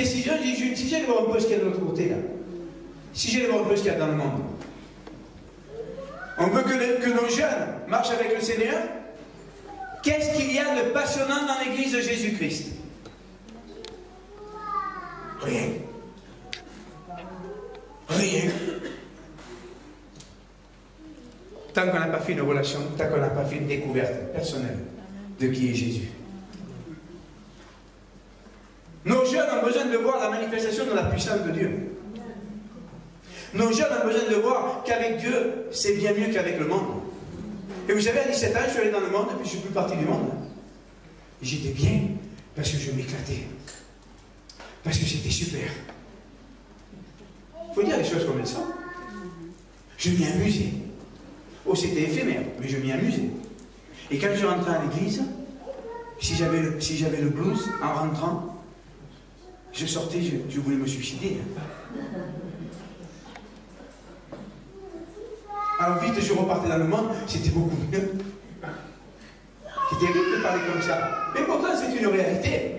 décision, je dis, si j'allais voir un peu ce qu'il y a de l'autre côté, là, si j'allais voir un peu ce qu'il y a dans le monde, on veut que nos jeunes marchent avec le Seigneur. Qu'est-ce qu'il y a de passionnant dans l'église de Jésus-Christ? Rien. Rien. Tant qu'on n'a pas fait une relation, tant qu'on n'a pas fait une découverte personnelle de qui est Jésus. Nos jeunes ont besoin de voir la manifestation de la puissance de Dieu. Nos jeunes ont besoin de voir qu'avec Dieu, c'est bien mieux qu'avec le monde. Et vous savez, à 17 ans, je suis allé dans le monde, et puis je suis plus parti du monde. Et j'étais bien, parce que je m'éclatais. Parce que c'était super. Il faut dire les choses comme elles sont. Je m'y amusais. Oh, c'était éphémère, mais je m'y amusais. Et quand je rentrais à l'église, si j'avais le blues en rentrant, je sortais, je voulais me suicider. Alors vite, je repartais dans le monde, c'était beaucoup mieux. C'est terrible de parler comme ça. Mais pourtant, c'est une réalité.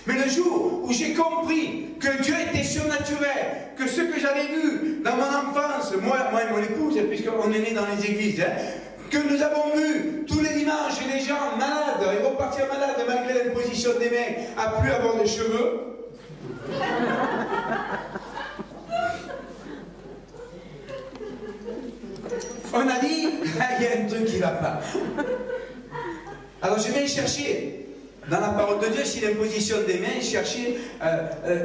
Mais le jour où j'ai compris que Dieu était surnaturel, que ce que j'avais vu dans mon enfance, moi et mon épouse, puisqu'on est né dans les églises, que nous avons vu tous les dimanches les gens malades et repartir malades malgré l'imposition des mains, à plus avoir de cheveux. On a dit, il y a un truc qui ne va pas. Alors je vais chercher. Dans la parole de Dieu, si l'imposition des mains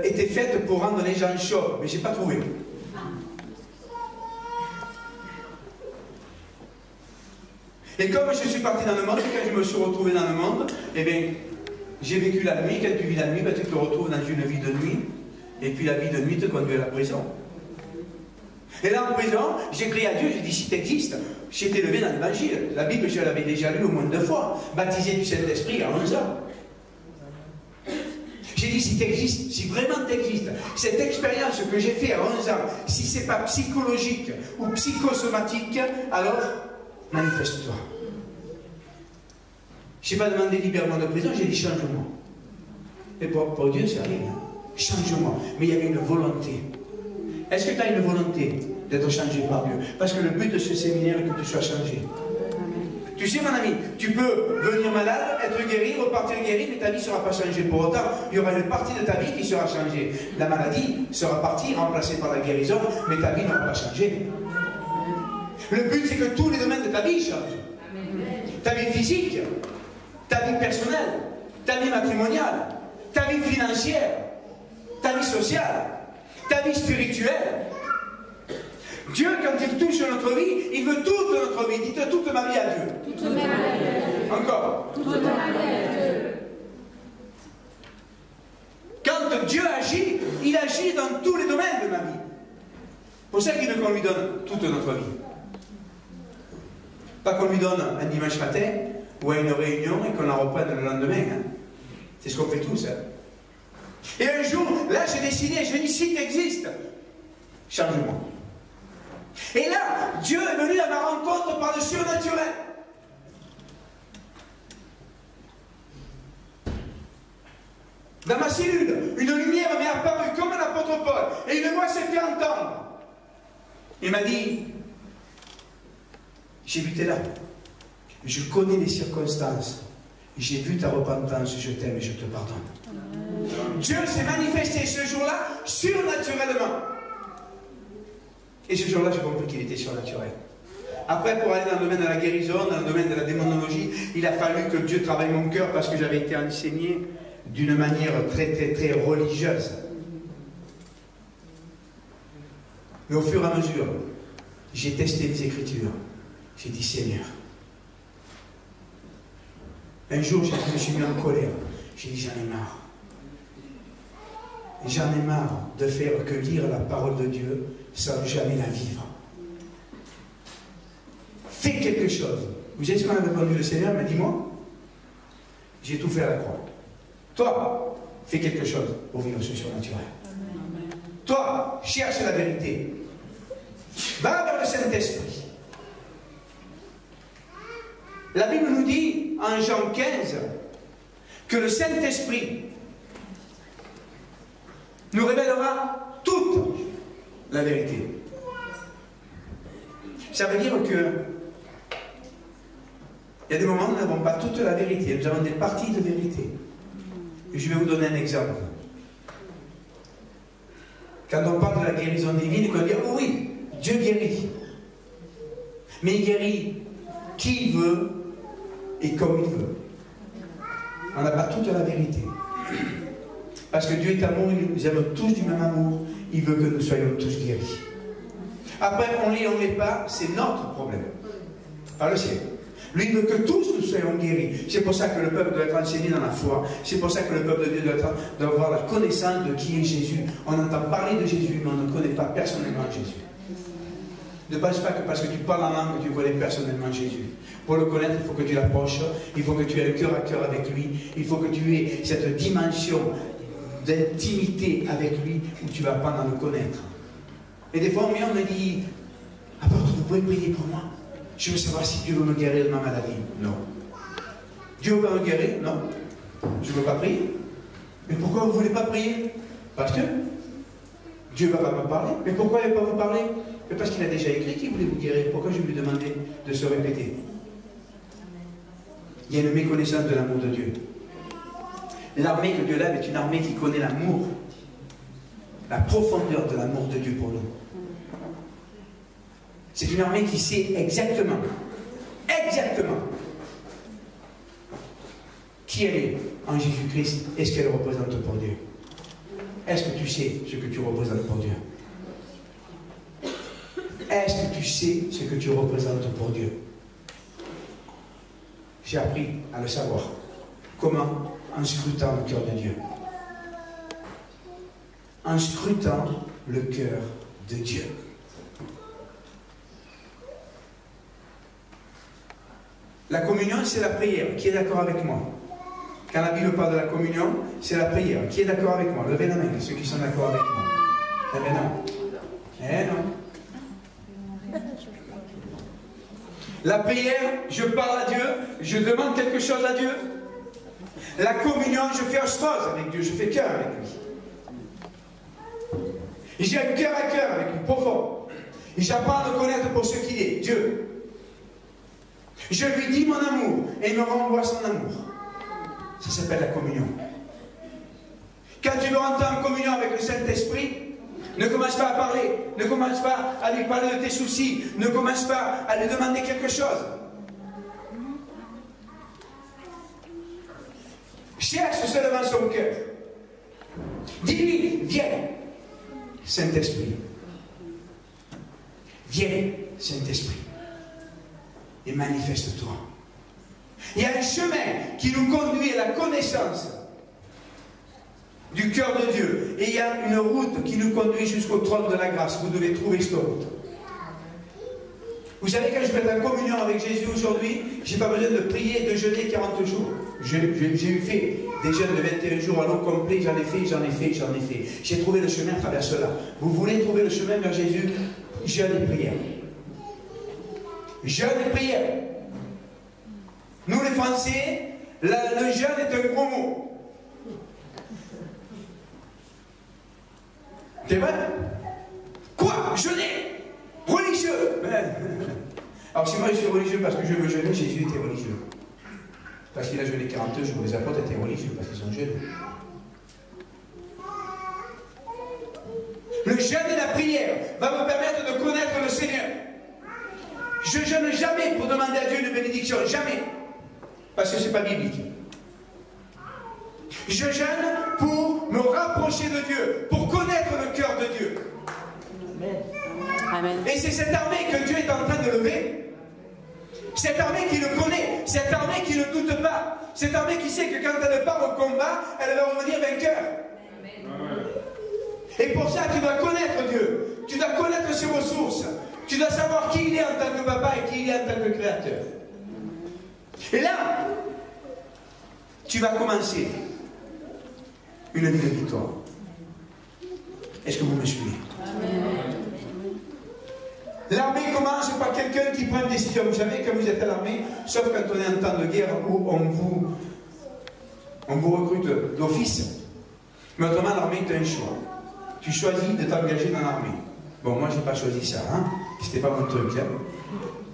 était faite pour rendre les gens chauves, mais je n'ai pas trouvé. Et comme je suis parti dans le monde, quand je me suis retrouvé dans le monde, eh bien, j'ai vécu la nuit. Quand tu vis la nuit, ben, tu te retrouves dans une vie de nuit, et puis la vie de nuit te conduit à la prison. Et là, en prison, j'ai crié à Dieu, j'ai dit, si tu existes, j'étais levé dans l'évangile. La Bible, je l'avais déjà lue au moins 2 fois, baptisé du Saint-Esprit à 11 ans. J'ai dit, si tu existes, si vraiment tu existes, cette expérience que j'ai faite à 11 ans, si ce n'est pas psychologique ou psychosomatique, alors manifeste-toi. Je n'ai pas demandé libération de prison, j'ai dit change-moi. Et pour Dieu, c'est rien. Change-moi. Mais il y avait une volonté. Est-ce que tu as une volonté d'être changé par Dieu? Parce que le but de ce séminaire est que tu sois changé. Tu sais, mon ami, tu peux venir malade, être guéri, repartir guéri, mais ta vie ne sera pas changée pour autant. Il y aura une partie de ta vie qui sera changée. La maladie sera partie, remplacée par la guérison, mais ta vie n'aura pas changé. Le but, c'est que tous les domaines de ta vie changent. Ta vie physique, ta vie personnelle, ta vie matrimoniale, ta vie financière, ta vie sociale, ta vie spirituelle. Dieu, quand il touche notre vie, il veut toute notre vie. Dites toute ma vie à Dieu. Toute ma vie à Dieu. Encore. Toute ma vie à Dieu. Quand Dieu agit, il agit dans tous les domaines de ma vie. C'est pour ça qu'il veut qu'on lui donne toute notre vie. Pas qu'on lui donne un dimanche matin ou à une réunion et qu'on la reprenne le lendemain. Hein. C'est ce qu'on fait tous. Hein. Et un jour, là, j'ai décidé, je dis, si tu existes, change-moi. Et là, Dieu est venu à ma rencontre par le surnaturel. Dans ma cellule, une lumière m'est apparue comme un apôtre Paul, et une voix s'est fait entendre. Il m'a dit, j'ai vu tes larmes, je connais les circonstances, j'ai vu ta repentance, je t'aime et je te pardonne. Dieu s'est manifesté ce jour-là surnaturellement. Et ce jour-là, j'ai compris qu'il était surnaturel. Après, pour aller dans le domaine de la guérison, dans le domaine de la démonologie, il a fallu que Dieu travaille mon cœur parce que j'avais été enseigné d'une manière très religieuse. Mais au fur et à mesure, j'ai testé les Écritures. J'ai dit, Seigneur. Un jour, je me suis mis en colère. J'ai dit, j'en ai marre. J'en ai marre de faire que lire la parole de Dieu sans jamais la vivre. Fais quelque chose. Vous savez ce qu'on a répondu le Seigneur? Il m'a dit, moi, j'ai tout fait à la croix. Toi, fais quelque chose pour vivre ce surnaturel. Toi, cherche la vérité. Va vers le Saint-Esprit. La Bible nous dit, en Jean 15, que le Saint-Esprit nous révélera toute la vérité. Ça veut dire que il y a des moments où nous n'avons pas toute la vérité, nous avons des parties de vérité. Et je vais vous donner un exemple. Quand on parle de la guérison divine, on dit oh oui, Dieu guérit. Mais il guérit qui il veut et comme il veut. On n'a pas toute la vérité. Parce que Dieu est amour, il nous aime tous du même amour, il veut que nous soyons tous guéris. Après, on lit, on ne lit pas, c'est notre problème. Pas le sien. Lui, il veut que tous nous soyons guéris. C'est pour ça que le peuple doit être enseigné dans la foi. C'est pour ça que le peuple de Dieu doit avoir la connaissance de qui est Jésus. On entend parler de Jésus, mais on ne connaît pas personnellement Jésus. Ne pense pas que parce que tu parles en langue que tu connais personnellement Jésus. Pour le connaître, il faut que tu l'approches, il faut que tu aies le cœur à cœur avec lui, il faut que tu aies cette dimension d'intimité avec lui où tu vas apprendre à le connaître. Et des fois, on me dit, apôtre, vous pouvez prier pour moi? Je veux savoir si Dieu veut me guérir de ma maladie. Non. Dieu veut pas me guérir? Non. Je ne veux pas prier. Mais pourquoi vous ne voulez pas prier? Parce que Dieu ne va pas me parler. Mais pourquoi il ne va pas vous parler? Mais parce qu'il a déjà écrit qu'il voulait vous guérir. Pourquoi je lui demandais de se répéter? Il y a une méconnaissance de l'amour de Dieu. L'armée que Dieu lève est une armée qui connaît l'amour, la profondeur de l'amour de Dieu pour nous. C'est une armée qui sait exactement qui elle est en Jésus-Christ et ce qu'elle représente pour Dieu. Est-ce que tu sais ce que tu représentes pour Dieu? Est-ce que tu sais ce que tu représentes pour Dieu? J'ai appris à le savoir. Comment? En scrutant le cœur de Dieu. En scrutant le cœur de Dieu. La communion, c'est la prière. Qui est d'accord avec moi? Quand la Bible parle de la communion, c'est la prière. Qui est d'accord avec moi? Levez la main, ceux qui sont d'accord avec moi. Eh bien non. Eh non. La prière, je parle à Dieu, je demande quelque chose à Dieu. La communion, je fais ostose avec Dieu, je fais cœur avec lui. Et j'ai un cœur à cœur avec lui, profond. Et j'apprends à le connaître pour ce qu'il est, Dieu. Je lui dis mon amour et il me renvoie son amour. Ça s'appelle la communion. Quand tu veux rentrer en communion avec le Saint-Esprit, ne commence pas à parler, ne commence pas à lui parler de tes soucis, ne commence pas à lui demander quelque chose. Cherche seulement son cœur. Dis-lui, viens, Saint-Esprit. Viens, Saint-Esprit. Et manifeste-toi. Il y a un chemin qui nous conduit à la connaissance du cœur de Dieu. Et il y a une route qui nous conduit jusqu'au trône de la grâce. Vous devez trouver cette route. Vous savez, quand je vais être en communion avec Jésus aujourd'hui, je n'ai pas besoin de prier et de jeûner 40 jours. J'ai fait des jeûnes de 21 jours à l'eau complet, j'en ai fait. J'ai trouvé le chemin à travers cela. Vous voulez trouver le chemin vers Jésus? Jeûne et prière. Jeûne et prière. Nous les Français, le jeûne est un gros mot. C'est vrai? Quoi? Jeûner? Religieux? Alors si moi je suis religieux parce que je veux jeûner, Jésus était religieux. Parce qu'il a jeûné 40 jours, les apôtres étaient religieux parce qu'ils ont jeûné. Le jeûne et la prière va me permettre de connaître le Seigneur. Je ne jeûne jamais pour demander à Dieu une bénédiction, jamais. Parce que ce n'est pas biblique. Je jeûne pour me rapprocher de Dieu, pour connaître le cœur de Dieu. Amen. Et c'est cette armée que Dieu est en train de lever. Cette armée qui le connaît, cette armée qui ne doute pas, cette armée qui sait que quand elle part au combat, elle va revenir vainqueur. Amen. Et pour ça, tu dois connaître Dieu, tu dois connaître ses ressources, tu dois savoir qui il est en tant que papa et qui il est en tant que créateur. Et là, tu vas commencer une vie de victoire. Est-ce que vous me suivez? L'armée commence par quelqu'un qui prend une décision. Vous savez, quand vous êtes à l'armée, sauf quand on est en temps de guerre où on vous On vous recrute d'office. Mais autrement, l'armée, tu as un choix. Tu choisis de t'engager dans l'armée. Bon, moi, je n'ai pas choisi ça. Hein. C'était pas mon truc. Hein.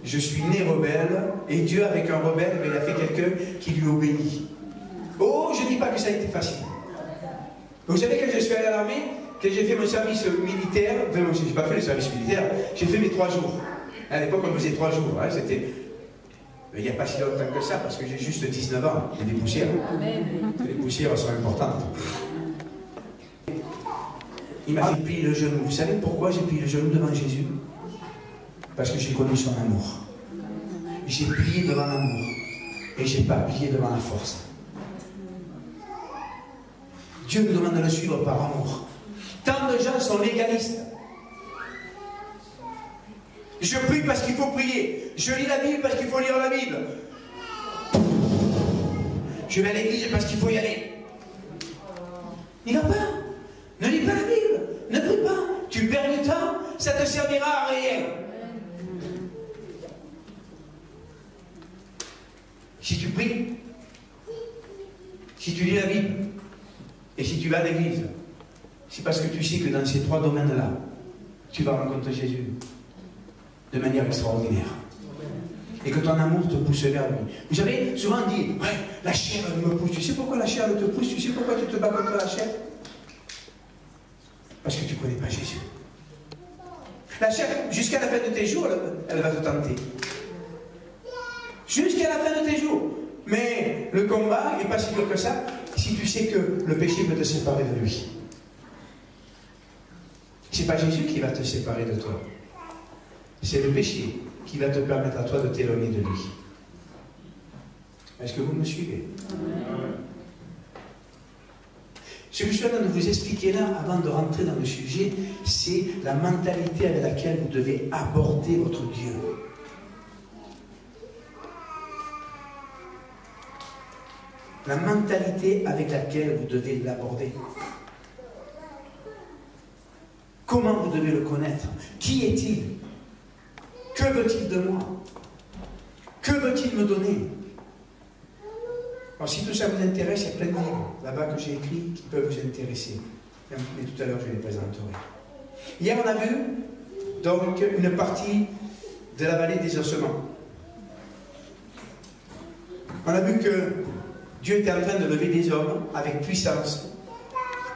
Je suis né rebelle, et Dieu, avec un rebelle, il a fait quelqu'un qui lui obéit. Oh, je ne dis pas que ça a été facile. Vous savez, quand je suis allé à l'armée, quand j'ai fait mon service militaire, enfin, moi, je n'ai pas fait le service militaire, j'ai fait mes 3 jours. À l'époque, on faisait 3 jours. Hein, c'était... Il n'y a pas si longtemps que ça, parce que j'ai juste 19 ans. Il y a des poussières. Les poussières sont importantes. Il m'a fait plier le genou. Vous savez pourquoi j'ai plié le genou devant Jésus? Parce que j'ai connu son amour. J'ai plié devant l'amour. Et je n'ai pas plié devant la force. Dieu nous demande de le suivre par amour. Tant de gens sont légalistes. Je prie parce qu'il faut prier. Je lis la Bible parce qu'il faut lire la Bible. Je vais à l'église parce qu'il faut y aller. Il n'a pas. Ne lis pas la Bible. Ne prie pas. Tu perds du temps. Ça ne te servira à rien. Si tu pries, si tu lis la Bible, et si tu vas à l'église, c'est parce que tu sais que dans ces 3 domaines-là, tu vas rencontrer Jésus de manière extraordinaire. Et que ton amour te pousse vers lui. Vous savez, souvent on dit, ouais, la chair elle me pousse. Tu sais pourquoi la chair elle te pousse? Tu sais pourquoi tu te bats contre la chair? Parce que tu ne connais pas Jésus. La chair, jusqu'à la fin de tes jours, elle va te tenter. Jusqu'à la fin de tes jours. Mais le combat n'est pas si dur que ça si tu sais que le péché peut te séparer de lui. Ce n'est pas Jésus qui va te séparer de toi. C'est le péché qui va te permettre à toi de t'éloigner de lui. Est-ce que vous me suivez? Ce que je suis en train de vous expliquer là, avant de rentrer dans le sujet, c'est la mentalité avec laquelle vous devez aborder votre Dieu. La mentalité avec laquelle vous devez l'aborder. Comment vous devez le connaître? Qui est-il? Que veut-il de moi? Que veut-il me donner? Alors si tout ça vous intéresse, il y a plein de livres là-bas que j'ai écrits qui peuvent vous intéresser. Mais tout à l'heure, je les présenterai. Hier, on a vu donc une partie de la vallée des ossements. On a vu que Dieu était en train de lever des hommes avec puissance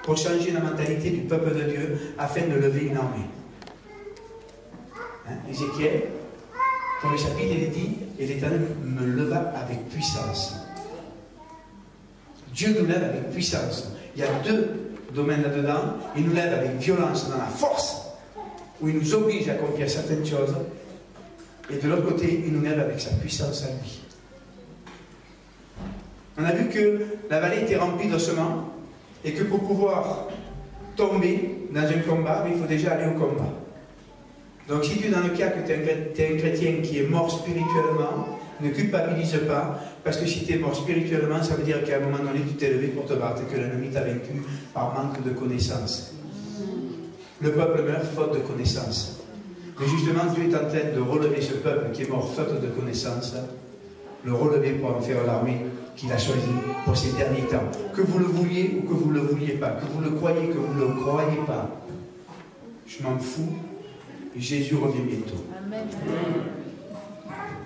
pour changer la mentalité du peuple de Dieu afin de lever une armée. Hein? Ézéchiel, dans le chapitre, il est dit, et l'Éternel me leva avec puissance. Dieu nous lève avec puissance. Il y a 2 domaines là-dedans. Il nous lève avec violence dans la force, où il nous oblige à accomplir certaines choses. Et de l'autre côté, il nous lève avec sa puissance à lui. On a vu que la vallée était remplie d'ossements et que pour pouvoir tomber dans un combat, il faut déjà aller au combat. Donc si tu es dans le cas que tu es un chrétien qui est mort spirituellement, ne culpabilise pas, parce que si tu es mort spirituellement, ça veut dire qu'à un moment donné, tu t'es levé pour te battre et que l'ennemi t'a vaincu par manque de connaissances. Le peuple meurt faute de connaissances. Mais justement, Dieu est en train de relever ce peuple qui est mort faute de connaissances, le relever pour en faire l'armée qu'il a choisi pour ces derniers temps. Que vous le vouliez ou que vous ne le vouliez pas, que vous le croyez, que vous ne le croyez pas, je m'en fous, Jésus revient bientôt. Amen.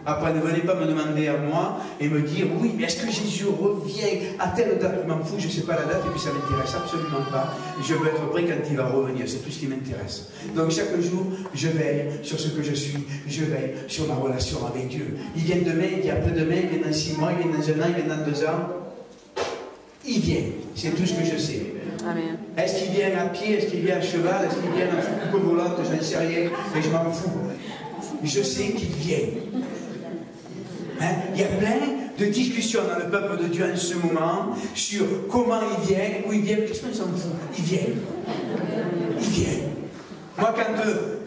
Après, ne venez pas me demander à moi et me dire, oui, mais est-ce que Jésus revient à telle date? Je m'en fous, je ne sais pas la date et puis ça ne m'intéresse absolument pas. Je veux être prêt quand il va revenir, c'est tout ce qui m'intéresse. Donc chaque jour, je veille sur ce que je suis, je veille sur ma relation avec Dieu. Il vient demain, il vient après-demain, il vient dans 6 mois, il vient dans 1 an, il vient dans 2 ans. Il vient, c'est tout ce que je sais. Amen. Est-ce qu'il vient à pied, est-ce qu'il vient à cheval, est-ce qu'il vient en coupe volante, je ne sais rien, mais je m'en fous. Je sais qu'il vient. Hein? Il y a plein de discussions dans le peuple de Dieu en ce moment sur comment il vient, où il vient, qu'est-ce qu'on s'en fout? Il vient. Il vient. Moi,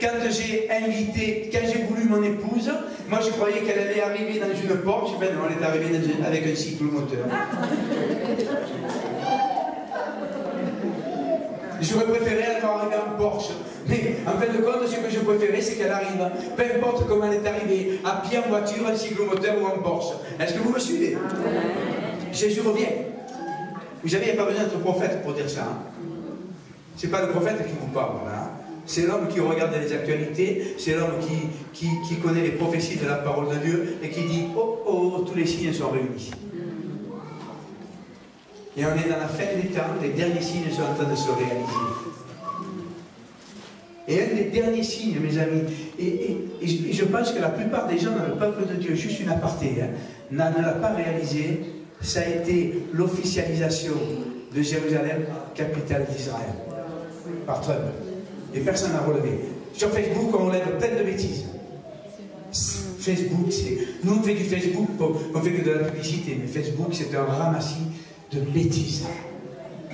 quand j'ai invité, quand j'ai voulu mon épouse, moi je croyais qu'elle allait arriver dans une Porsche, ben non, elle est arrivée avec un cyclomoteur. J'aurais préféré elle arriver en Porsche. Mais en fin de compte, ce que je préférais, c'est qu'elle arrive, peu importe comment elle est arrivée, à pied, en voiture, en cyclomoteur ou en Porsche. Est-ce que vous me suivez? Jésus revient. Vous savez, il n'y a pas besoin d'être prophète pour dire ça. Hein. Ce n'est pas le prophète qui vous parle, là. C'est l'homme qui regarde les actualités, c'est l'homme qui connaît les prophéties de la parole de Dieu et qui dit « Oh, oh, tous les signes sont réunis. » Et on est dans la fin des temps, les derniers signes sont en train de se réaliser. Et un des derniers signes, mes amis, et je pense que la plupart des gens dans le peuple de Dieu, juste une aparté, hein, ne l'a pas réalisé, ça a été l'officialisation de Jérusalem, capitale d'Israël, par Trump. Et personne n'a relevé. Sur Facebook, on relève plein de bêtises. Facebook, c'est... Nous, on fait du Facebook, on fait que de la publicité, mais Facebook, c'est un ramassis de bêtises.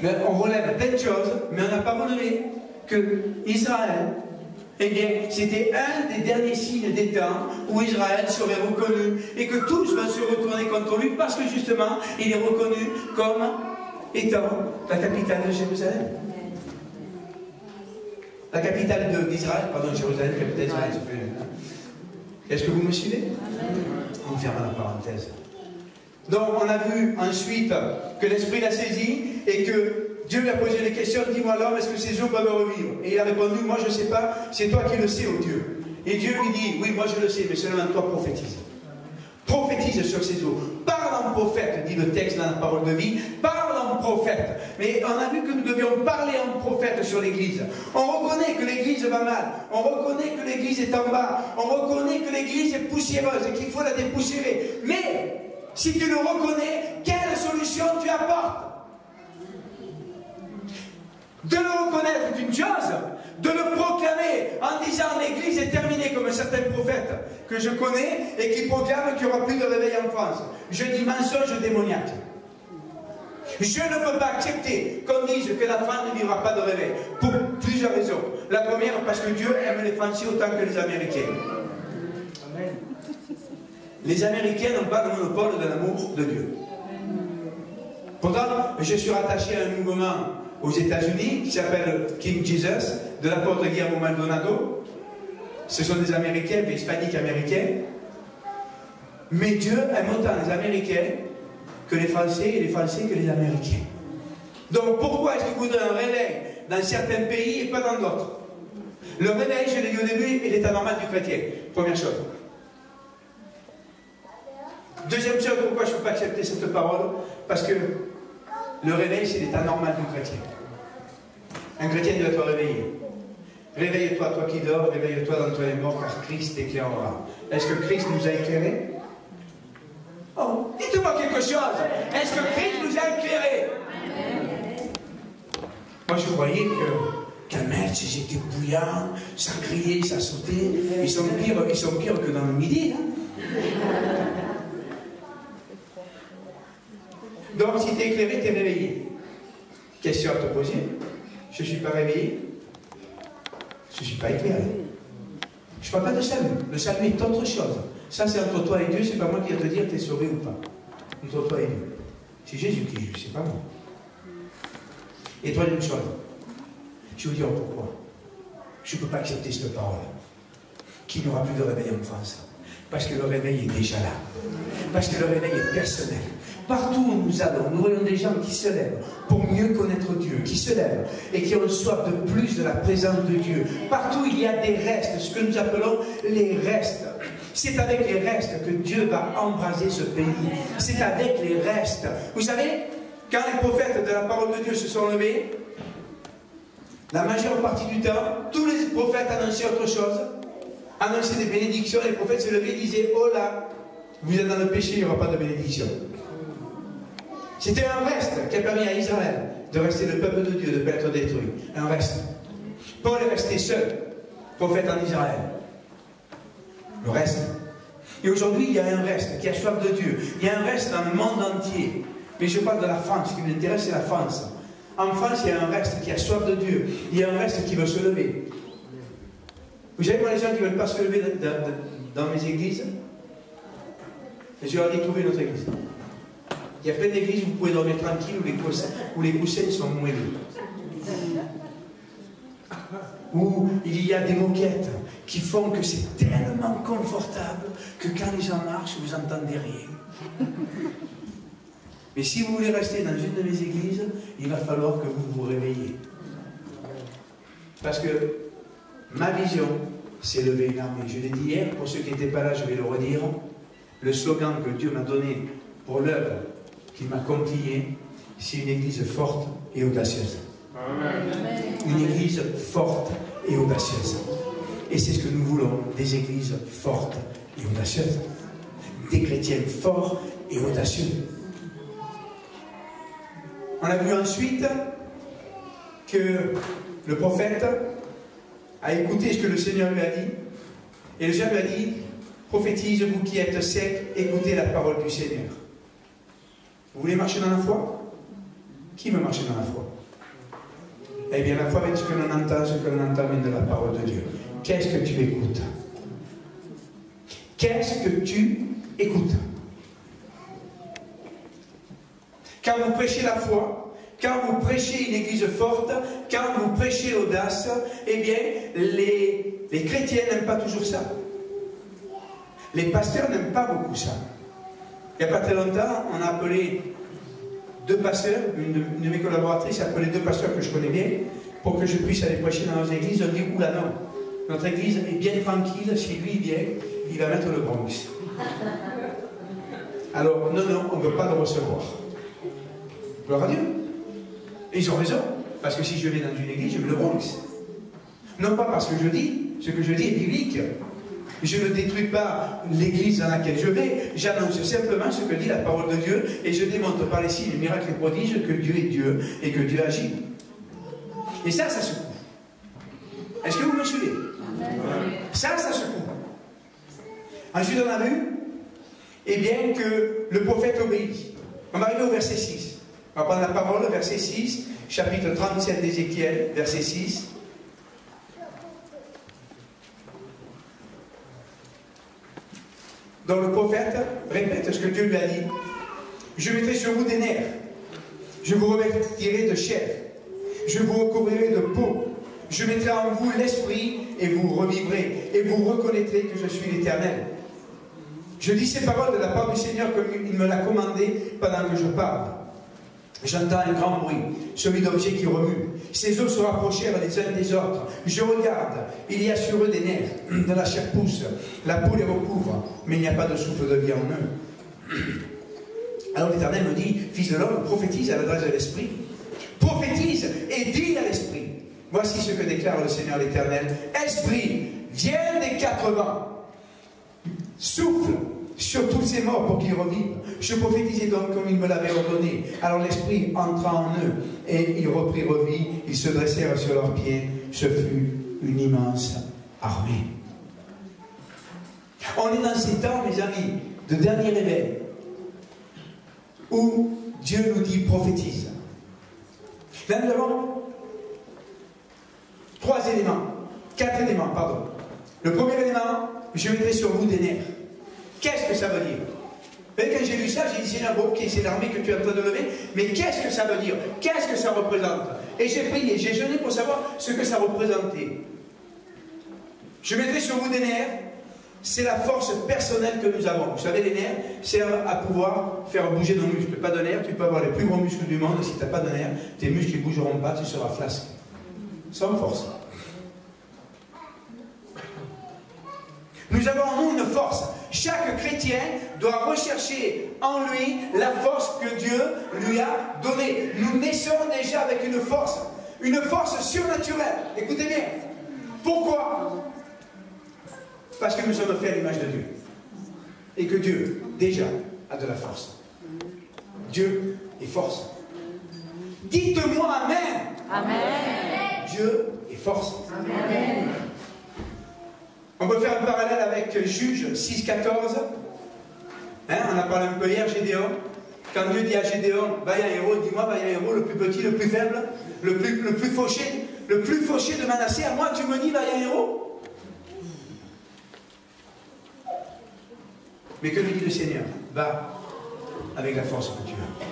Mais on relève plein de choses, mais on n'a pas relevé que Israël, eh bien, c'était un des derniers signes des temps où Israël serait reconnu et que tous vont se retourner contre lui parce que justement, il est reconnu comme étant la capitale de Jérusalem. La capitale d'Israël, pardon, Jérusalem, capitale d'Israël. Est-ce que vous me suivez? On ferme la parenthèse. Donc, on a vu ensuite que l'Esprit l'a saisi et que Dieu lui a posé des questions. Dis-moi l'homme, est-ce que ces eaux peuvent revivre? Et il a répondu, moi je ne sais pas, c'est toi qui le sais, ô Dieu. Et Dieu lui dit, oui, moi je le sais, mais seulement toi prophétise. Prophétise sur ces eaux. Parle en prophète, dit le texte dans la parole de vie. Parle en prophète. Mais on a vu que nous devions parler en prophète sur l'Église. On reconnaît que l'Église va mal. On reconnaît que l'Église est en bas. On reconnaît que l'Église est poussiéreuse et qu'il faut la dépoussiérer. Mais, si tu le reconnais, quelle solution tu apportes? De le reconnaître est une chose, de le proclamer en disant l'Église est terminée comme certains prophètes que je connais et qui proclament qu'il n'y aura plus de réveil en France. Je dis mensonge démoniaque. Je ne peux pas accepter qu'on dise que la France ne vivra pas de réveil pour plusieurs raisons. La première, parce que Dieu aime les Français autant que les Américains. Amen. Les Américains n'ont pas le monopole de l'amour de Dieu. Pourtant, je suis rattaché à un mouvement aux États-Unis qui s'appelle King Jesus, de l'apôtre Guillermo Maldonado. Ce sont des Américains, des Hispaniques américains. Mais Dieu aime autant les Américains que les Français et les Français que les Américains. Donc pourquoi est-ce qu'il voudrait un réveil dans certains pays et pas dans d'autres? Le réveil, je l'ai dit au début, est l'état normal du chrétien. Première chose. Deuxième chose, pourquoi je ne peux pas accepter cette parole? Parce que le réveil, c'est l'état normal du chrétien. Un chrétien doit être réveillé. Réveille-toi, toi qui dors, réveille-toi dans toi les morts, car Christ t'éclairera. Est-ce que Christ nous a éclairés? Oh, dites-moi quelque chose. Est-ce que Christ nous a éclairés? Moi, je croyais qu'un match, ils étaient bouillants, ça criait, ça sautait. Ils sont pires que dans le midi, hein. Donc, si tu es éclairé, tu es réveillé. Question à te poser. Je ne suis pas réveillé. Je ne suis pas éclairé. Je ne parle pas de salut. Le salut est autre chose. Ça, c'est entre toi et Dieu. Ce n'est pas moi qui vais te dire tu es sauvé ou pas. Entre toi et Dieu. C'est Jésus qui juge, c'est pas moi. Et toi, une chose. Je vais vous dire pourquoi. Je ne peux pas accepter cette parole. Qu'il n'y aura plus de réveil en France. Parce que le réveil est déjà là. Parce que le réveil est personnel. Partout où nous allons, nous voyons des gens qui se lèvent pour mieux connaître Dieu, qui se lèvent et qui ont soif de plus de la présence de Dieu. Partout il y a des restes, ce que nous appelons les restes. C'est avec les restes que Dieu va embraser ce pays. C'est avec les restes. Vous savez, quand les prophètes de la parole de Dieu se sont levés, la majeure partie du temps, tous les prophètes annonçaient autre chose, annonçaient des bénédictions, les prophètes se levaient et disaient, oh là, vous êtes dans le péché, il n'y aura pas de bénédiction. C'était un reste qui a permis à Israël de rester le peuple de Dieu, de ne pas être détruit. Un reste. Paul est resté seul, prophète en Israël. Le reste. Et aujourd'hui, il y a un reste qui a soif de Dieu. Il y a un reste dans le monde entier. Mais je parle de la France. Ce qui m'intéresse, c'est la France. En France, il y a un reste qui a soif de Dieu. Il y a un reste qui veut se lever. Vous savez, moi, les gens qui ne veulent pas se lever dans mes églises, je leur dis, trouvez notre église. Il y a plein d'églises où vous pouvez dormir tranquille, où les coussins sont moelleux. Où il y a des moquettes qui font que c'est tellement confortable que quand les gens marchent, vous n'entendez rien. Mais si vous voulez rester dans une de mes églises, il va falloir que vous vous réveillez. Parce que ma vision, c'est lever une armée. Je l'ai dit hier, pour ceux qui n'étaient pas là, je vais le redire. Le slogan que Dieu m'a donné pour l'œuvre qu'il m'a confiée, c'est une église forte et audacieuse. Amen. Une église forte et audacieuse. Et c'est ce que nous voulons, des églises fortes et audacieuses. Des chrétiens forts et audacieux. On a vu ensuite que le prophète a écouté ce que le Seigneur lui a dit. Et le Seigneur lui a dit, prophétise, vous qui êtes secs, écoutez la parole du Seigneur. Vous voulez marcher dans la foi? Qui veut marcher dans la foi? Eh bien, la foi vient de ce que l'on entend, ce que l'on entend vient de la parole de Dieu. Qu'est-ce que tu écoutes? Qu'est-ce que tu écoutes? Quand vous prêchez la foi, quand vous prêchez une église forte, quand vous prêchez l'audace, eh bien, les chrétiens n'aiment pas toujours ça. Les pasteurs n'aiment pas beaucoup ça. Il n'y a pas très longtemps, on a appelé 2 pasteurs, une de mes collaboratrices a appelé 2 pasteurs que je connais bien, pour que je puisse aller prêcher dans nos églises. On dit, oula non, notre église est bien tranquille, si lui vient, il va mettre le Bronx. Alors, non, on ne veut pas le recevoir. Gloire à Dieu. Et ils ont raison, parce que si je vais dans une église, je veux le Bronx. Non pas parce que je dis, ce que je dis est biblique. Je ne détruis pas l'église dans laquelle je vais, j'annonce simplement ce que dit la parole de Dieu et je démontre par les signes, les miracles et les prodiges que Dieu est Dieu et que Dieu agit. Et ça se coupe. Est-ce que vous me suivez? Ça se coupe. Ensuite, on a vu, eh bien, que le prophète obéit. On va arriver au verset 6. On va prendre la parole, verset 6, chapitre 37 d'Ézéchiel, verset 6. Donc le prophète répète ce que Dieu lui a dit. Je mettrai sur vous des nerfs. Je vous revêtirai de chair. Je vous recouvrirai de peau. Je mettrai en vous l'esprit et vous revivrez. Et vous reconnaîtrez que je suis l'Éternel. Je dis ces paroles de la part du Seigneur comme il me l'a commandé pendant que je parle. J'entends un grand bruit, celui d'objets qui remuent. Ces os se rapprochèrent les uns des autres. Je regarde, il y a sur eux des nerfs, de la chair pousse, la peau les recouvre, mais il n'y a pas de souffle de vie en eux. Alors l'Éternel me dit, fils de l'homme, prophétise à l'adresse de l'Esprit. Prophétise et dis à l'Esprit. Voici ce que déclare le Seigneur l'Éternel. Esprit, viens des 4 vents. Souffle sur tous ces morts pour qu'ils revivent. Je prophétisais donc comme il me l'avait ordonné. Alors l'Esprit entra en eux et ils reprirent vie. Ils se dressèrent sur leurs pieds. Ce fut une immense armée. On est dans ces temps, mes amis, de dernier réveil où Dieu nous dit prophétise. Là nous avons 4 éléments, pardon. Le premier élément, je mettrai sur vous des nerfs. Qu'est-ce que ça veut dire? Quand j'ai lu ça, j'ai dit, Seigneur, bon, ok, c'est l'armée que tu es en train de lever, mais qu'est-ce que ça veut dire? Qu'est-ce que ça représente? Et j'ai prié, j'ai jeûné pour savoir ce que ça représentait. Je mettrai sur vous des nerfs, c'est la force personnelle que nous avons. Vous savez, les nerfs servent à pouvoir faire bouger nos muscles. Pas de nerfs, tu peux avoir les plus gros muscles du monde, si tu n'as pas de nerfs, tes muscles ne bougeront pas, tu seras flasque. Sans force. Nous avons en nous une force. Chaque chrétien doit rechercher en lui la force que Dieu lui a donnée. Nous naissons déjà avec une force surnaturelle. Écoutez bien. Pourquoi? Parce que nous sommes faits à l'image de Dieu. Et que Dieu, déjà, a de la force. Dieu est force. Dites-moi Amen. Amen. Dieu est force. Amen. On peut faire un parallèle avec Juge 6,14. On a parlé un peu hier, Gédéon. Quand Dieu dit à Gédéon, vaillant héros, dis-moi, vaillant héros, le plus petit, le plus faible, le plus fauché de Manassé, à moi tu me dis, vaillant héros. Mais que lui dit le Seigneur? Va avec la force que tu as.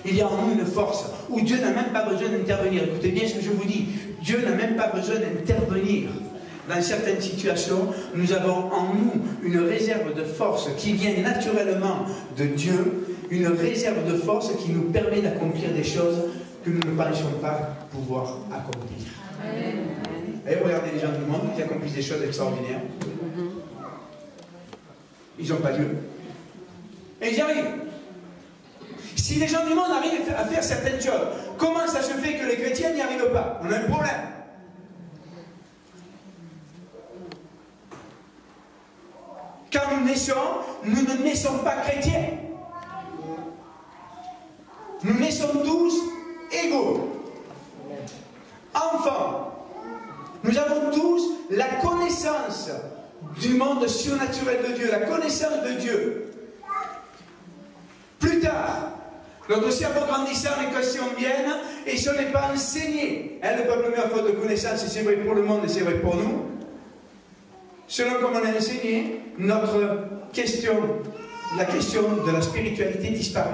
Il y a en nous une force où Dieu n'a même pas besoin d'intervenir. Écoutez bien ce que je vous dis. Dieu n'a même pas besoin d'intervenir. Dans certaines situations, nous avons en nous une réserve de force qui vient naturellement de Dieu une réserve de force qui nous permet d'accomplir des choses que nous ne pensions pas pouvoir accomplir. Et regardez les gens du monde qui accomplissent des choses extraordinaires. Ils n'ont pas Dieu. Et ils y arrivent. Si les gens du monde arrivent à faire certaines choses, comment ça se fait que les chrétiens n'y arrivent pas? On a un problème. Quand nous naissons, nous ne naissons pas chrétiens. Nous naissons tous égaux. Enfants. Nous avons tous la connaissance du monde surnaturel de Dieu, la connaissance de Dieu. Plus tard, notre cerveau grandissant, les questions viennent, et ce n'est pas enseigné. Le peuple meurt faute de connaissance, et c'est vrai pour le monde, et c'est vrai pour nous. Selon comme on a enseigné, notre question, la question de la spiritualité disparaît.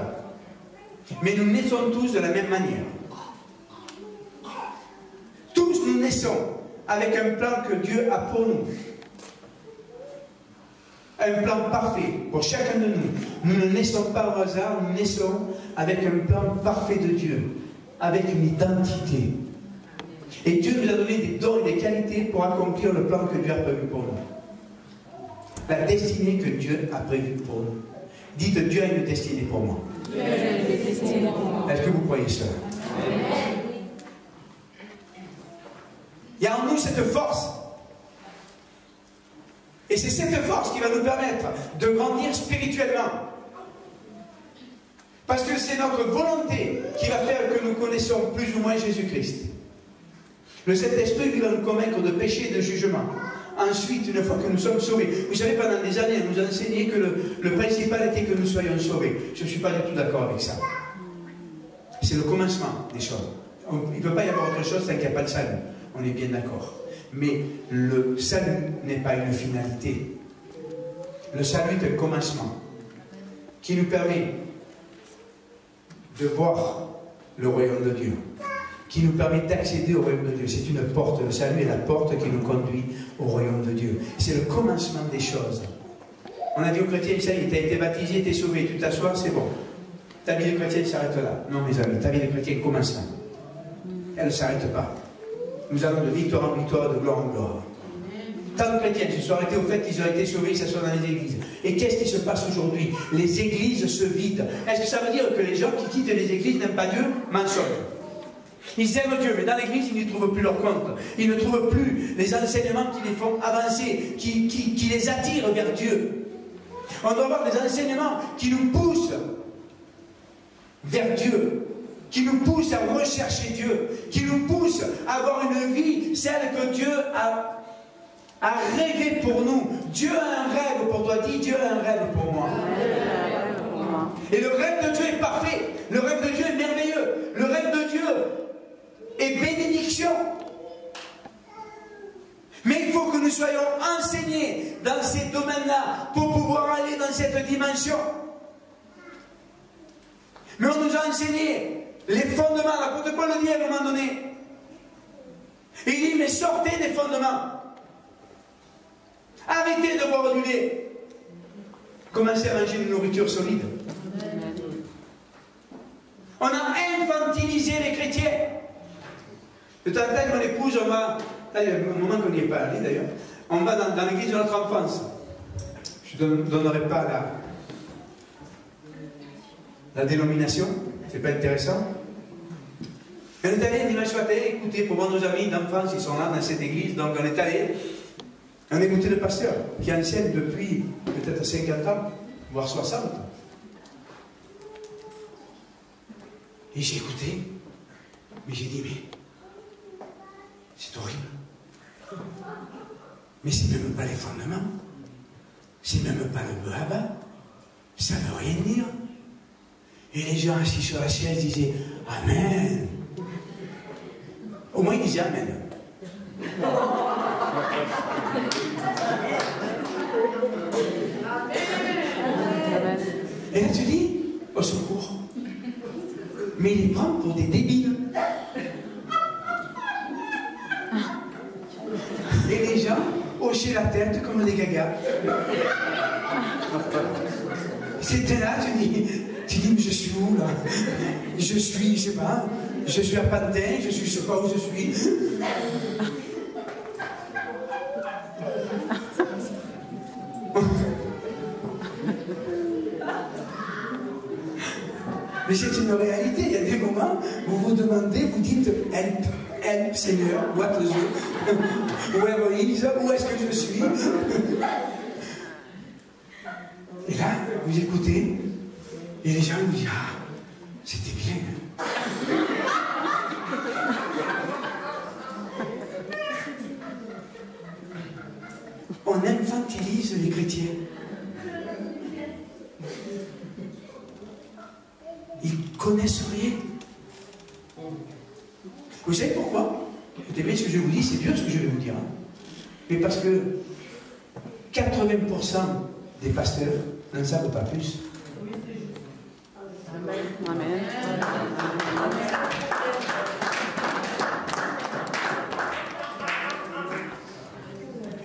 Mais nous naissons tous de la même manière. Tous nous naissons avec un plan que Dieu a pour nous. Un plan parfait pour chacun de nous. Nous ne naissons pas au hasard, nous naissons avec un plan parfait de Dieu, avec une identité. Et Dieu nous a donné des dons et des qualités pour accomplir le plan que Dieu a prévu pour nous. La destinée que Dieu a prévue pour nous. Dites, Dieu a une destinée pour moi. Dieu a une destinée pour moi. Est-ce que vous croyez cela? Il y a en nous cette force. Et c'est cette force qui va nous permettre de grandir spirituellement. Parce que c'est notre volonté qui va faire que nous connaissons plus ou moins Jésus-Christ. Le Saint-Esprit, lui, va nous convaincre de péché et de jugement. Ensuite, une fois que nous sommes sauvés, vous savez, pendant des années, on nous a enseigné que le principal était que nous soyons sauvés. Je ne suis pas du tout d'accord avec ça. C'est le commencement des choses. Il ne peut pas y avoir autre chose tant qu'il n'y a pas de salut. On est bien d'accord. Mais le salut n'est pas une finalité. Le salut est un commencement qui nous permet de voir le royaume de Dieu, qui nous permet d'accéder au royaume de Dieu. C'est une porte. Le salut est la porte qui nous conduit au royaume de Dieu. C'est le commencement des choses. On a dit aux chrétiens, ça y est, tu as été baptisé, tu es sauvé, tu t'assois, c'est bon. Ta vie de chrétien s'arrête là. Non, mes amis, ta vie de chrétien commence là. Elle ne s'arrête pas. Nous allons de victoire en victoire, de gloire en gloire. Tant de chrétiens se sont arrêtés au fait qu'ils ont été sauvés, ils s'assoient dans les églises. Et qu'est-ce qui se passe aujourd'hui? Les églises se vident. Est-ce que ça veut dire que les gens qui quittent les églises n'aiment pas Dieu? Mensonge. Ils aiment Dieu, mais dans l'église, ils ne trouvent plus leur compte. Ils ne trouvent plus les enseignements qui les font avancer, qui les attirent vers Dieu. On doit avoir des enseignements qui nous poussent vers Dieu, qui nous poussent à rechercher Dieu, qui nous poussent à avoir une vie, celle que Dieu a rêvé pour nous. Dieu a un rêve pour toi. Dis, Dieu a un rêve pour moi. Et le rêve de Dieu est parfait. Le rêve de Dieu est merveilleux. Le rêve de Dieu est bénédiction. Mais il faut que nous soyons enseignés dans ces domaines-là pour pouvoir aller dans cette dimension. Mais on nous a enseigné les fondements. L'apôtre Paul le dit à un moment donné. Il dit, mais sortez des fondements. Arrêtez de boire du lait. Commencez à manger une nourriture solide. On a infantilisé les chrétiens. De temps en temps, mon épouse, on va... Là, il y a un moment qu'on n'y est pas allé d'ailleurs. On va dans l'église de notre enfance. Je ne donnerai pas la dénomination. C'est pas intéressant. On est allé dimanche matin écouter pour voir nos amis d'enfance, ils sont là dans cette église. Donc on est allé. On a écouté le pasteur qui enseigne depuis peut-être 50 ans, voire 60. Et j'ai écouté, mais j'ai dit, mais c'est horrible. Mais c'est même pas les fondements. C'est même pas le bas. Ça ne veut rien dire. Et les gens assis sur la chaise disaient, Amen. Au moins ils disaient Amen. Et là tu dis, au secours. Mais il les prend pour des débiles. Et les gens hochaient la tête comme des gagas. C'était là, tu Tu dis, mais je suis où là? Je suis, je sais pas, je suis à Pantin, je sais pas où je suis. Mais c'est une réalité, il y a des moments où vous vous demandez, vous dites, help, help Seigneur, what the where is, où est-ce que je suis? Et là, vous écoutez, et les gens vous disent, ah, c'était bien. On infantilise les chrétiens. Ils connaissent rien. Vous savez pourquoi? Écoutez bien ce que je vous dis, c'est dur ce que je vais vous dire. Hein. Mais parce que 80% des pasteurs n'en savent pas plus. Amen.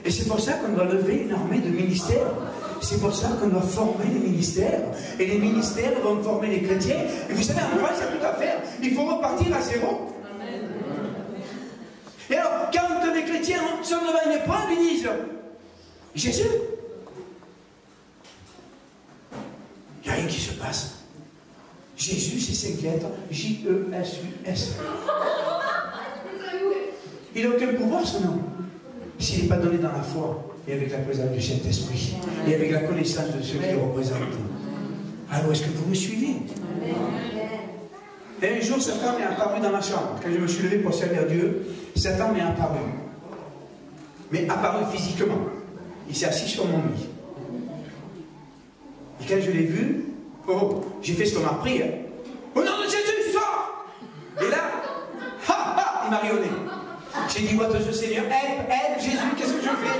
Et c'est pour ça qu'on doit lever une armée de ministères. C'est pour ça qu'on doit former les ministères. Et les ministères vont former les chrétiens. Et vous savez, en France, il y a tout à faire. Il faut repartir à zéro. Et alors, quand les chrétiens sont devant une épreuve, ils disent Jésus. Il n'y a rien qui se passe. Jésus, c'est 5 lettres. J-E-S-U-S. Il n'a aucun pouvoir, ce nom. S'il n'est pas donné dans la foi et avec la présence du Saint-Esprit et avec la connaissance de ceux qui le représentent. Alors, est-ce que vous me suivez? Et un jour, Satan m'est apparu dans ma chambre. Quand je me suis levé pour servir Dieu, Satan m'est apparu. Mais apparu physiquement. Il s'est assis sur mon lit. Et quand je l'ai vu, oh, j'ai fait ce qu'on m'a appris. Hein. Au nom de Jésus, sors! Et là, il m'a rayonné. J'ai dit, what the Seigneur, aide, Jésus, qu'est-ce que je fais?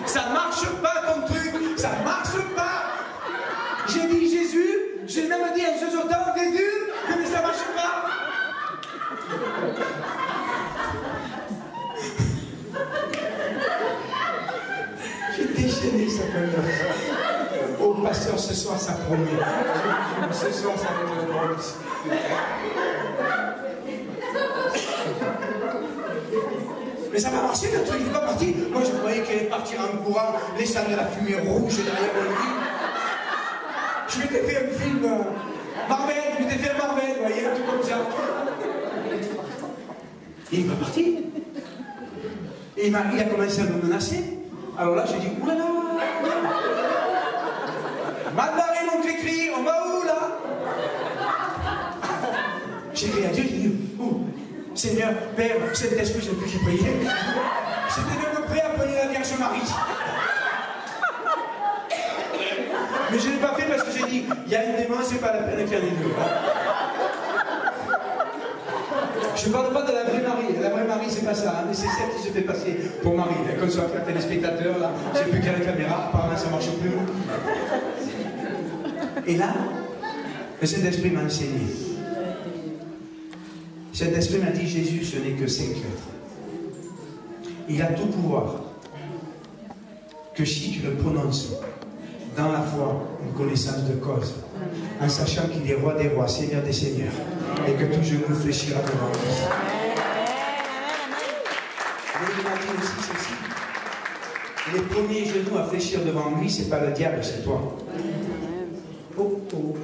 Ça marche pas ton truc, ça marche pas. J'ai dit, Jésus, j'ai même dit un chuchotant, Jésus, mais ça marche pas. J'ai déchaîné sa colère. Oh, pasteur, ce soir, ça promet. Ce soir, ça va être la promesse. Mais ça va marcher, le truc, il n'est pas parti. Moi, je croyais qu'elle allait partir en courant, laissant de la fumée rouge derrière mon lit. Je m'étais fait un film Marvel, je m'étais fait un Marvel, vous voyez, un truc comme ça. Et il n'est pas parti. Et il a commencé à me menacer. Alors là, j'ai dit, oulala, Mandarin, l'oncle écrit, on va où là? J'ai crié à Dieu, j'ai dit, où? Seigneur, Père, Saint-Esprit, je ne peux plus prier. J'étais même prêt à appeler la Vierge Marie. Mais je ne l'ai pas fait parce que j'ai dit, il y a une démon, c'est pas la peine qu'il y en ait deux. Je ne parle pas de la vraie Marie. La vraie Marie, c'est pas ça. Hein, mais c'est celle qui se fait passer pour Marie. Comme soit un téléspectateur, là, je ne sais plus qu'à la caméra, apparemment ça ne marche plus. Et là, le Saint-Esprit m'a enseigné. Cet esprit m'a dit, Jésus, ce n'est que 5 lettres. Il a tout pouvoir. Que si tu le prononces dans la foi, en connaissance de cause, en sachant qu'il est roi des rois, Seigneur des seigneurs, et que tout genou fléchira devant lui. Mais il m'a dit aussi ceci. Les premiers genoux à fléchir devant lui, ce n'est pas le diable, c'est toi. Oh, oh.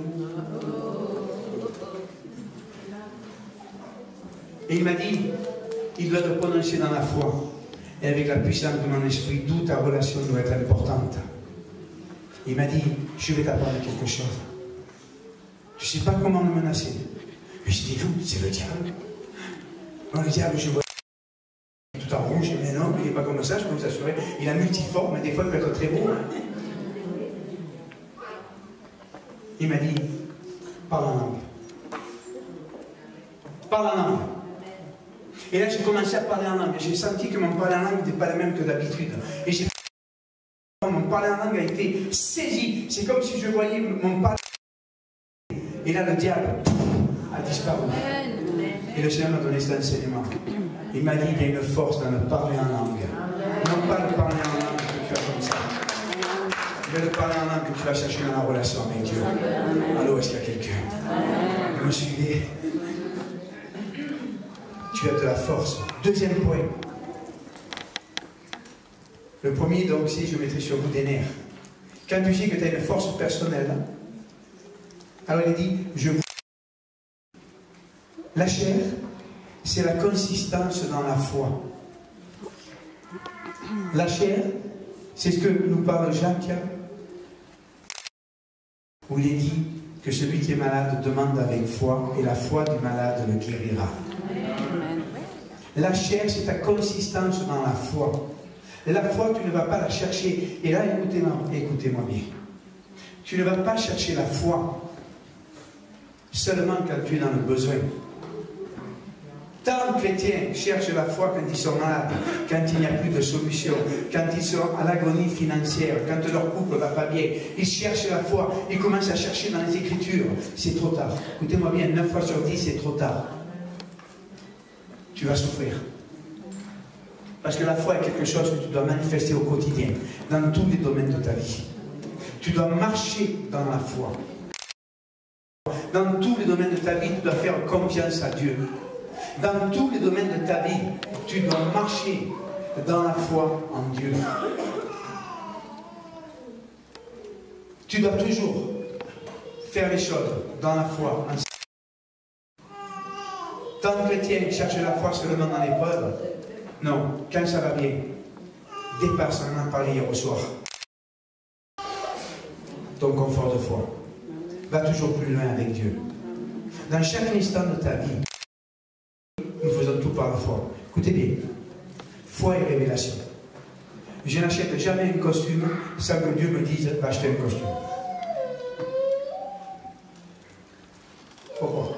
Et il m'a dit, il doit te prononcer dans la foi et avec la puissance de mon esprit, d'où ta relation doit être importante. Il m'a dit, je vais t'apprendre quelque chose. Je ne sais pas comment me menacer. Mais je dis, non, c'est le diable. Moi, le diable, je vois tout en rouge, mais non, il n'est pas comme ça, je peux vous assurer. Il a multiforme, mais des fois, il peut être très beau. Il m'a dit, parle en langue. Parle en langue. Et là, j'ai commencé à parler en langue. J'ai senti que mon parler en langue n'était pas le même que d'habitude. Et j'ai mon parler en langue a été saisi. C'est comme si je voyais mon parler. Et là, le diable a disparu. Et le Seigneur m'a donné cet enseignement. Il m'a dit, il y a une force dans le parler en langue. Non pas le parler en langue que tu as comme ça. Je vais te parler en langue que tu vas chercher dans la relation avec Dieu. Allô, est-ce qu'il y a quelqu'un? Vous me suivez? Tu as de la force. Deuxième point. Le premier, donc, si je mettrai sur vous des nerfs. Quand tu sais que tu as une force personnelle, alors il dit, je vous... La chair, c'est la consistance dans la foi. La chair, c'est ce que nous parle Jacques, où il est dit que celui qui est malade demande avec foi, et la foi du malade le guérira. La chair, c'est ta consistance dans la foi. Et la foi, tu ne vas pas la chercher. Et là, écoutez-moi bien. Tu ne vas pas chercher la foi seulement quand tu es dans le besoin. Tant de chrétiens cherchent la foi quand ils sont malades, quand il n'y a plus de solution, quand ils sont à l'agonie financière, quand leur couple ne va pas bien. Ils cherchent la foi, ils commencent à chercher dans les Écritures. C'est trop tard. Écoutez-moi bien, 9 fois sur 10, c'est trop tard. Tu vas souffrir. Parce que la foi est quelque chose que tu dois manifester au quotidien, dans tous les domaines de ta vie. Tu dois marcher dans la foi. Dans tous les domaines de ta vie, tu dois faire confiance à Dieu. Dans tous les domaines de ta vie, tu dois marcher dans la foi en Dieu. Tu dois toujours faire les choses dans la foi. Tant de chrétiens cherchent la foi seulement dans l'épreuve. Non, quand ça va bien, dépasse, on en a parlé hier au soir. Ton confort de foi va toujours plus loin avec Dieu. Dans chaque instant de ta vie, nous faisons tout par la foi. Écoutez bien, foi et révélation. Je n'achète jamais un costume sans que Dieu me dise va acheter un costume. Pourquoi?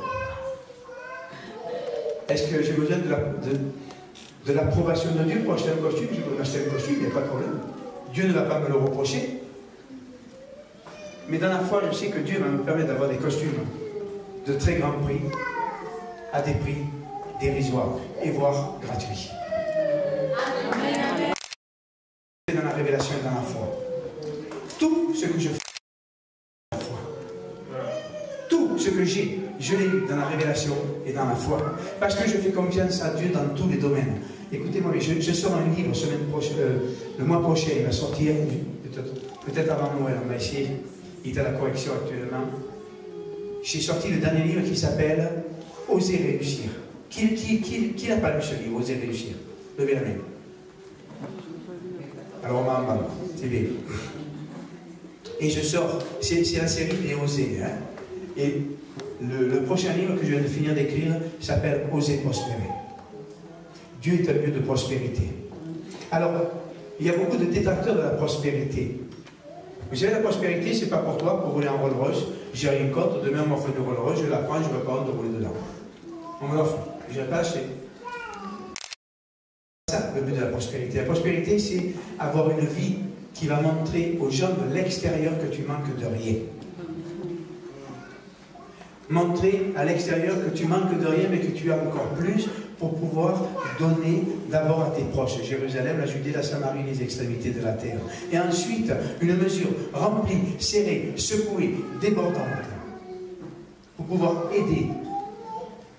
Est-ce que j'ai besoin de l'approbation de Dieu pour acheter un costume? Je peux m'acheter un costume, il n'y a pas de problème. Dieu ne va pas me le reprocher. Mais dans la foi, je sais que Dieu va me permettre d'avoir des costumes de très grand prix, à des prix dérisoires, et voire gratuits. C'est dans la révélation et dans la foi. Tout ce que je fais, dans la foi. Tout ce que j'ai, je l'ai eu dans la révélation et dans la foi. Parce que je fais confiance à Dieu dans tous les domaines. Écoutez-moi, je sors un livre le mois prochain, il va sortir, peut-être avant Noël, on va essayer. Il est à la correction actuellement. J'ai sorti le dernier livre qui s'appelle Oser réussir. Qui n'a pas lu ce livre, Oser réussir? Levez la main. Alors on va en c'est bien. Et je sors, c'est la série des Oser. Hein? Et le prochain livre que je viens de finir d'écrire s'appelle Oser prospérer. Dieu est un lieu de prospérité. Alors, il y a beaucoup de détracteurs de la prospérité. Vous savez, la prospérité, c'est pas pour toi, pour rouler en Rolls Royce. J'ai rien contre, demain on m'offre une Rolls Royce, je la prends, je n'aurai pas honte de rouler dedans. On me l'offre, je n'ai pas acheté. C'est ça le but de la prospérité. La prospérité, c'est avoir une vie qui va montrer aux gens de l'extérieur que tu manques de rien. Montrer à l'extérieur que tu manques de rien, mais que tu as encore plus pour pouvoir donner d'abord à tes proches. Jérusalem, la Judée, la Samarie, les extrémités de la terre. Et ensuite, une mesure remplie, serrée, secouée, débordante, pour pouvoir aider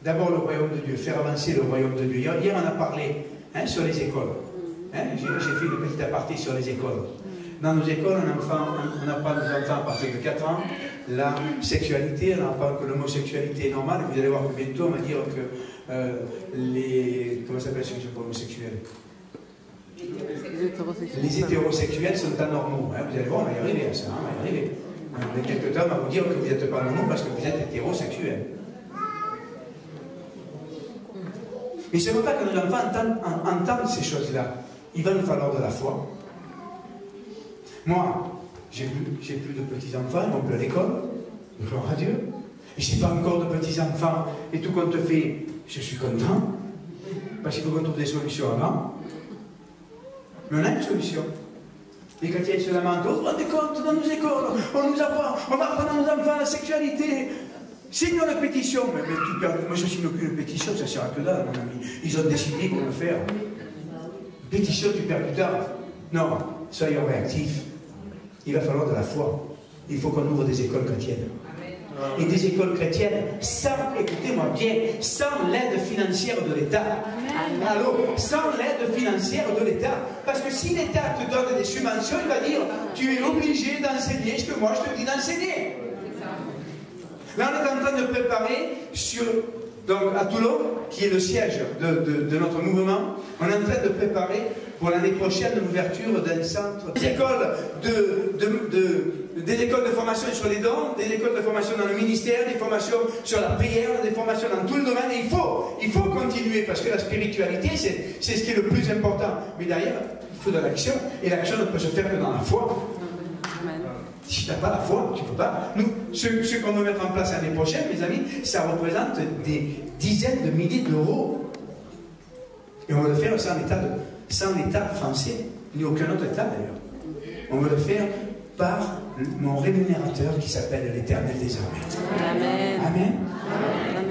d'abord le royaume de Dieu, faire avancer le royaume de Dieu. Hier, on a parlé sur les écoles. J'ai fait une petite aparté sur les écoles. Dans nos écoles, on apprend aux enfants à partir de 4 ans la sexualité, on apprend que l'homosexualité est normale. Vous allez voir que bientôt, on va dire que comment s'appelle ceux qui sont homosexuels? Les hétérosexuels sont anormaux. Hein. Vous allez voir, on va y arriver à ça. On va y arriver. Il y a quelques temps à vous dire que vous n'êtes pas normaux parce que vous êtes hétérosexuels. Mais ce n'est pas que nos enfants entendent ces choses-là. Il va nous falloir de la foi. Moi, j'ai plus de petits-enfants, ils vont plus à l'école. Gloire à Dieu. Et je n'ai pas encore de petits-enfants. Et tout compte fait, je suis content. Parce qu'il faut qu'on trouve des solutions avant. Mais on a une solution. Les chrétiens se lamentent. Vous vous rendez compte, dans nos écoles, on nous apprend, on va apprendre à nos enfants la sexualité. Signons la pétition. Mais tu perds. Moi, je ne signe aucune pétition, ça ne sert à que dalle, mon ami. Ils ont décidé pour le faire. Pétition, tu perds du temps. Non, soyons réactifs. il va falloir de la foi. Il faut qu'on ouvre des écoles chrétiennes. Et des écoles chrétiennes sans, écoutez-moi bien, sans l'aide financière de l'État. Allô, sans l'aide financière de l'État. Parce que si l'État te donne des subventions, il va dire, tu es obligé d'enseigner ce que moi je te dis d'enseigner. Là, on est en train de préparer donc à Toulon, qui est le siège de notre mouvement, on est en train de préparer pour l'année prochaine l'ouverture d'un centre des écoles de formation sur les dons, des écoles de formation dans le ministère, des formations sur la prière, des formations dans tout le domaine. Et il faut continuer parce que la spiritualité, c'est ce qui est le plus important. Mais derrière, il faut de l'action. Et l'action ne peut se faire que dans la foi. Si tu n'as pas la foi, tu ne peux pas. Nous, ce qu'on veut mettre en place l'année prochaine, mes amis, ça représente des dizaines de milliers d'euros. Et on va le faire sans l'État français, ni aucun autre État d'ailleurs. On va le faire par mon rémunérateur qui s'appelle l'Éternel désormais. Amen. Amen.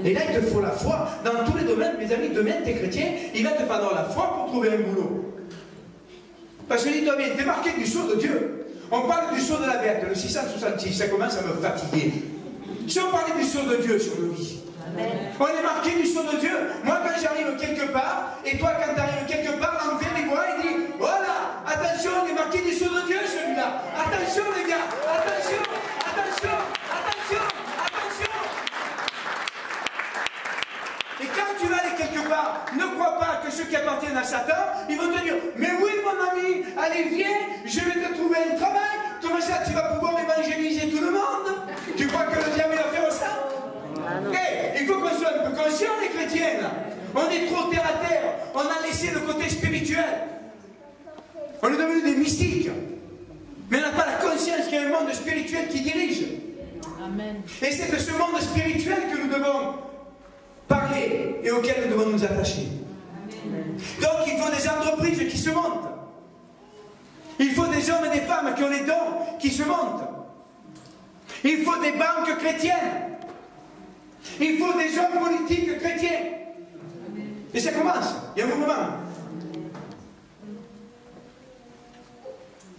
Et là, il te faut la foi. Dans tous les domaines, mes amis, demain, tu es chrétien, il va te falloir la foi pour trouver un boulot. Parce que dis-toi bien, tu es marqué du sceau de Dieu. On parle du sceau de la bête, le 666, ça commence à me fatiguer. Si on parlait du sceau de Dieu sur nos vies, on est marqué du sceau de Dieu. Moi, quand j'arrive quelque part, et toi, quand tu arrives quelque part, l'enfer, il voit, il dit, voilà, attention, il est marqué du sceau de Dieu, celui-là. Attention, les gars, attention, attention, attention, attention. Et quand tu vas aller quelque part, ne crois pas que ceux qui appartiennent à Satan, ils vont te dire, mais oui, mon ami, allez, viens, je vais te trouver un travail. Comme ça, tu vas pouvoir évangéliser tout le monde. Tu crois que le diable va faire ça? Il faut qu'on soit un peu conscient, les chrétiennes. On est trop terre à terre. On a laissé le côté spirituel. On est devenus des mystiques. Mais on n'a pas la conscience qu'il y a un monde spirituel qui dirige. Amen. Et c'est de ce monde spirituel que nous devons parler et auquel nous devons nous attacher. Amen. Donc il faut des entreprises qui se montent. Il faut des hommes et des femmes qui ont les dons, qui se montent. Il faut des banques chrétiennes. Il faut des hommes politiques chrétiens. Et ça commence. Il y a un mouvement.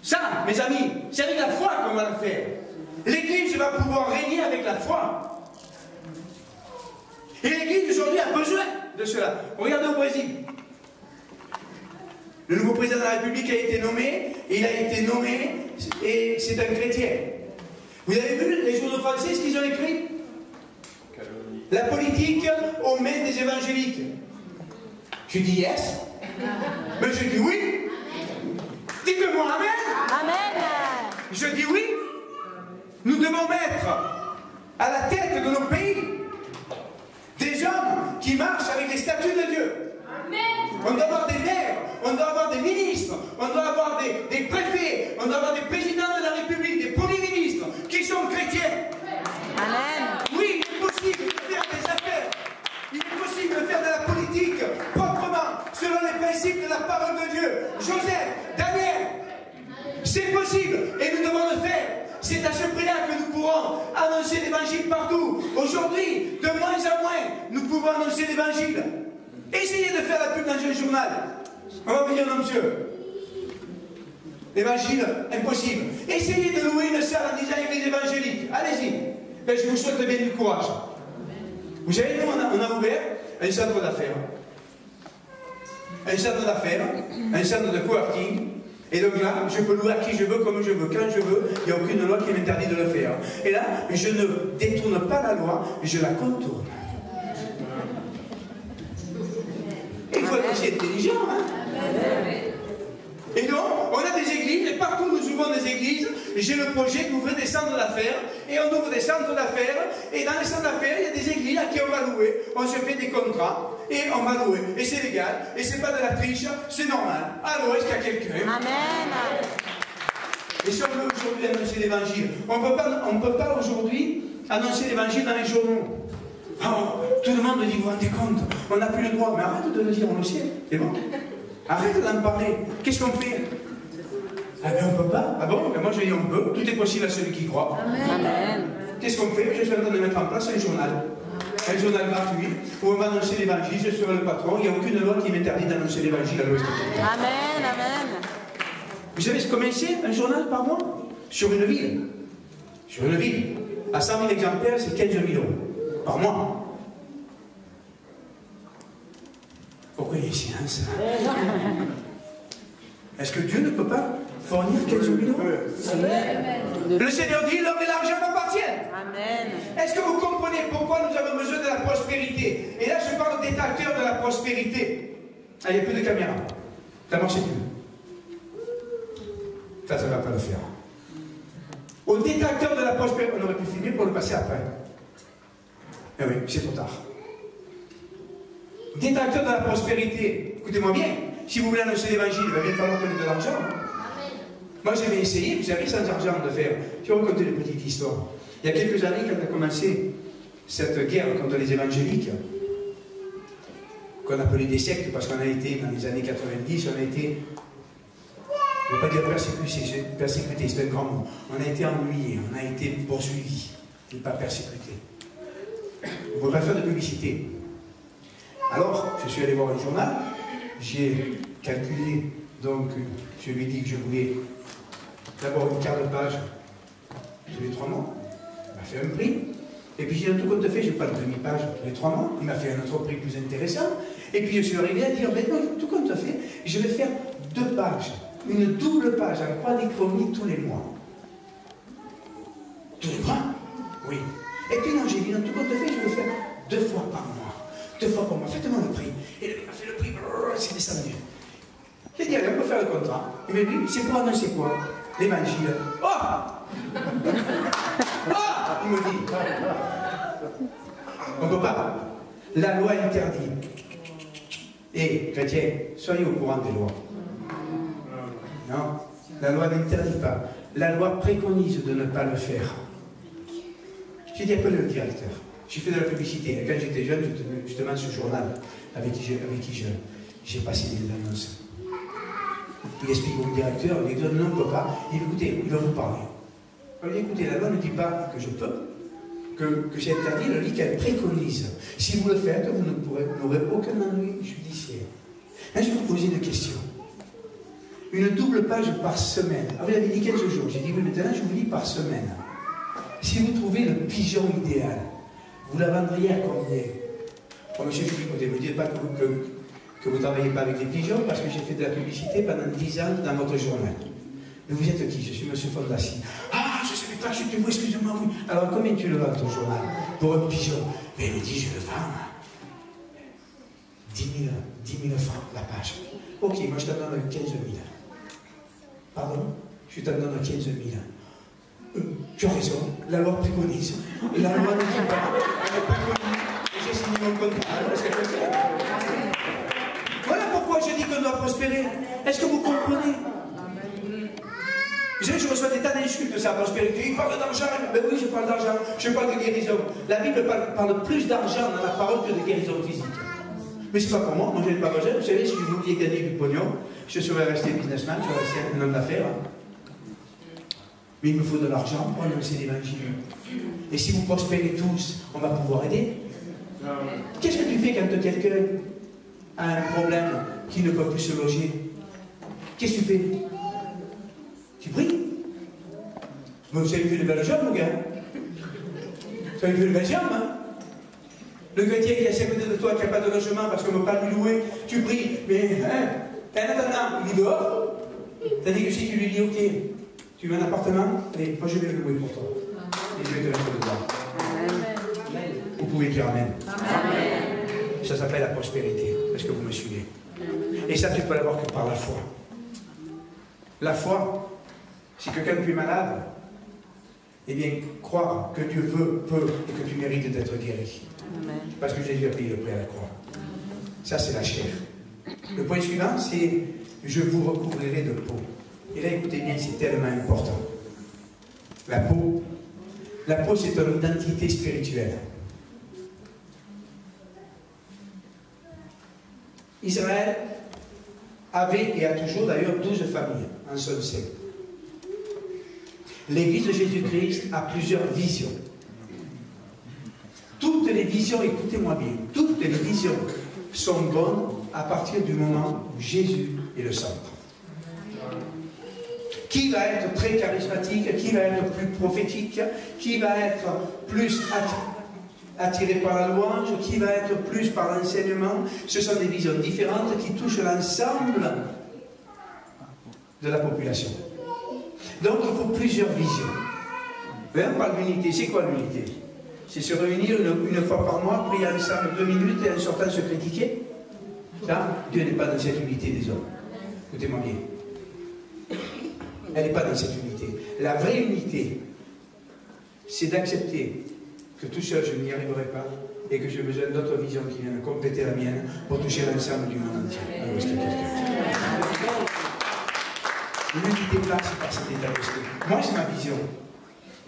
Ça, mes amis, c'est avec la foi qu'on va le faire. L'Église va pouvoir régner avec la foi. Et l'Église aujourd'hui a besoin de cela. Regardez au Brésil. Le nouveau président de la République a été nommé, et il a été nommé, et c'est un chrétien. Vous avez vu les journaux français, ce qu'ils ont écrit? La politique aux mains des évangéliques. Je dis yes. Mais je dis oui. Dites-moi amen. Amen. Je dis oui. Nous devons mettre à la tête de nos pays des hommes qui marchent avec les statuts de Dieu. On doit avoir des maires, on doit avoir des ministres, on doit avoir des préfets, on doit avoir des présidents de la République, des premiers ministres qui sont chrétiens. Amen. Oui, il est possible de faire des affaires. Il est possible de faire de la politique proprement, selon les principes de la parole de Dieu. Joseph, Daniel, c'est possible et nous devons le faire. C'est à ce prix-là que nous pourrons annoncer l'évangile partout. Aujourd'hui, de moins en moins, nous pouvons annoncer l'évangile. Essayez de faire la pub dans un journal. On va vous dire non, monsieur. L'évangile, impossible. Essayez de louer une salle en disant église évangélique. Allez-y. Ben, je vous souhaite bien du courage. Vous savez, nous, on a ouvert un centre d'affaires. Un centre d'affaires, un centre de coworking. Et donc là, je peux louer à qui je veux, comme je veux, quand je veux. Il n'y a aucune loi qui m'interdit de le faire. Et là, je ne détourne pas la loi, je la contourne. Il faut être aussi intelligent, hein? Et donc, on a des églises, et partout nous ouvrons des églises. J'ai le projet d'ouvrir des centres d'affaires, et on ouvre des centres d'affaires, et dans les centres d'affaires, il y a des églises à qui on va louer. On se fait des contrats, et on va louer. Et c'est légal, et c'est pas de la triche, c'est normal. Alors, est-ce qu'il y a quelqu'un? Amen. Et si on veut aujourd'hui annoncer l'évangile, on ne peut pas aujourd'hui annoncer l'évangile dans les journaux. Oh, tout le monde dit, vous vous rendez compte, on n'a plus le droit. Mais arrête de le dire, on le sait, c'est bon. Arrête d'en parler. Qu'est-ce qu'on fait? Ah ben on ne peut pas. Ah bon? Ben moi je dis on peut. Tout est possible à celui qui croit. Amen. Qu'est-ce qu'on fait? Je suis en train de mettre en place un journal. Un journal gratuit où on va annoncer l'évangile. Je serai le patron. Il n'y a aucune loi qui m'interdit d'annoncer l'évangile à l'Ouest. Amen, amen. Vous savez combien c'est un journal par mois? sur une ville. Sur une ville. À 100 000 exemplaires, c'est 15 000 € par mois. Pourquoi il y a silence? Est-ce que Dieu ne peut pas fournir 15 000 €? Le Seigneur dit, l'or et l'argent m'appartiennent. Amen. Est-ce que vous comprenez pourquoi nous avons besoin de la prospérité? Et là, je parle des acteurs de la prospérité. Ah, il n'y a plus de caméra. Ça ne marche plus. Ça ne va pas le faire. Au détracteur de la prospérité, on aurait pu filmer pour le passer après. Mais oui, c'est trop tard. Détracteur de la prospérité, écoutez-moi bien, si vous voulez annoncer l'évangile, il va bien falloir donner de l'argent. Moi, j'avais essayé, vous savez, sans argent de faire. Je vais vous raconter une petite histoire. Il y a quelques années, quand a commencé cette guerre contre les évangéliques, qu'on appelait des sectes, parce qu'on a été, dans les années 90, on a été, on ne va pas dire persécuté, c'est un grand mot. On a été ennuyés, on a été poursuivis, et pas persécutés. On ne peut pas faire de publicité. Alors, je suis allé voir un journal, j'ai calculé, donc je lui ai dit que je voulais d'abord une quart de page tous les 3 mois. Il m'a fait un prix. Et puis j'ai un tout compte fait, je n'ai pas de demi-page tous les 3 mois. Il m'a fait un autre prix plus intéressant. Et puis je suis arrivé à dire, ben non, tout compte fait, je vais faire 2 pages. Une double page en quadrichronie tous les mois. Tous les mois? Oui. Et puis non, j'ai dit, non, tout compte fait, je vais faire 2 fois par mois. 2 fois par mois, faites-moi le prix. Et il m'a fait le prix, c'est descendu. J'ai dit, allez, on peut faire le contrat. Il m'a dit, c'est pour annoncer quoi? L'évangile. Oh! Oh! Il me dit. On ne peut pas. La loi interdit. Et, chrétiens, soyez au courant des lois. Non, la loi n'interdit pas. La loi préconise de ne pas le faire. J'ai dit, appelez le directeur. J'ai fait de la publicité. Quand j'étais jeune, je tenais justement ce journal avec qui j'ai passé des annonces. Il explique au directeur, il dit non, on ne peut pas. Il dit écoutez, il va vous parler. Il dit écoutez, la loi ne dit pas que je peux, que j'ai interdit, elle dit qu'elle préconise. Si vous le faites, vous n'aurez aucun ennui judiciaire. Là, je vais vous poser une question. Une double page par semaine. Ah, vous avez dit 15 jours. J'ai dit oui, maintenant je vous dis par semaine. Si vous trouvez le pigeon idéal, vous la vendriez à combien? Bon, monsieur, je ne me dites pas que vous ne travaillez pas avec les pigeons, parce que j'ai fait de la publicité pendant 10 ans dans votre journal. Mais vous êtes qui? Je suis monsieur Fondassi. Ah, je ne savais pas, je te vois, excusez-moi, oui. Alors, combien tu le vends, ton journal? Pour un pigeon? Mais il me dit, je le vends 10 000 francs la page. Ok, moi je t'en donne 15 000. Pardon? Je t'en donne 15 000. Tu as raison, la loi préconise. La loi ne dit pas. Elle préconise. Et j'ai signé mon contrat. Voilà pourquoi je dis qu'on doit prospérer. Est-ce que vous comprenez? Vous savez, je reçois des tas d'insultes de sa prospérité. Il parle d'argent. Ben oui, je parle d'argent. Je parle de guérison. La Bible parle plus d'argent dans la parole que de guérison physique. Mais c'est pas pour moi. Moi, j'ai pas besoin. Vous savez, si je voulais gagner du pognon, je serais resté businessman, je serais resté un homme d'affaires. Mais il me faut de l'argent pour annoncer l'évangile. Et si vous prospérez tous, on va pouvoir aider. Qu'est-ce que tu fais quand quelqu'un a un problème qui ne peut plus se loger? Qu'est-ce que tu fais? Tu pries. Vous avez vu le bel job, mon gars? Vous avez vu le bel job, hein? Le chrétien qui est à côté de toi, qui n'a pas de logement parce qu'on ne peut pas lui louer, tu pries. Mais, hein? En attendant, il est dehors. C'est-à-dire que si tu lui dis, ok, tu veux un appartement? Allez, moi je vais le louer pour toi. Et je vais te mettre dedans. Vous pouvez dire Amen. Amen. Ça s'appelle la prospérité. Est-ce que vous me suivez? Et ça, tu peux l'avoir que par la foi. La foi, c'est que quand tu es malade, eh bien, croire que Dieu veut, peut, et que tu mérites d'être guéri. Amen. Parce que Jésus a payé le prix à la croix. Ça, c'est la chair. Le point suivant, c'est je vous recouvrirai de peau. Et là, écoutez bien, c'est tellement important. La peau, c'est une identité spirituelle. Israël avait et a toujours d'ailleurs 12 familles en son sein. L'Église de Jésus-Christ a plusieurs visions. Toutes les visions, écoutez-moi bien, toutes les visions sont bonnes à partir du moment où Jésus est le centre. Qui va être très charismatique, qui va être plus prophétique, qui va être plus attiré par la louange, qui va être plus par l'enseignement. Ce sont des visions différentes qui touchent l'ensemble de la population. Donc il faut plusieurs visions. On parle d'unité. C'est quoi l'unité? C'est se réunir une fois par mois, prier ensemble 2 minutes et en sortant se critiquer. Ça, Dieu n'est pas dans cette unité des hommes. Écoutez-moi bien. Elle n'est pas dans cette unité. La vraie unité, c'est d'accepter que tout seul je n'y arriverai pas et que j'ai besoin d'autres visions qui viennent compléter la mienne pour toucher l'ensemble du monde entier. L'unité passe par cet état d'esprit. Moi, c'est ma vision.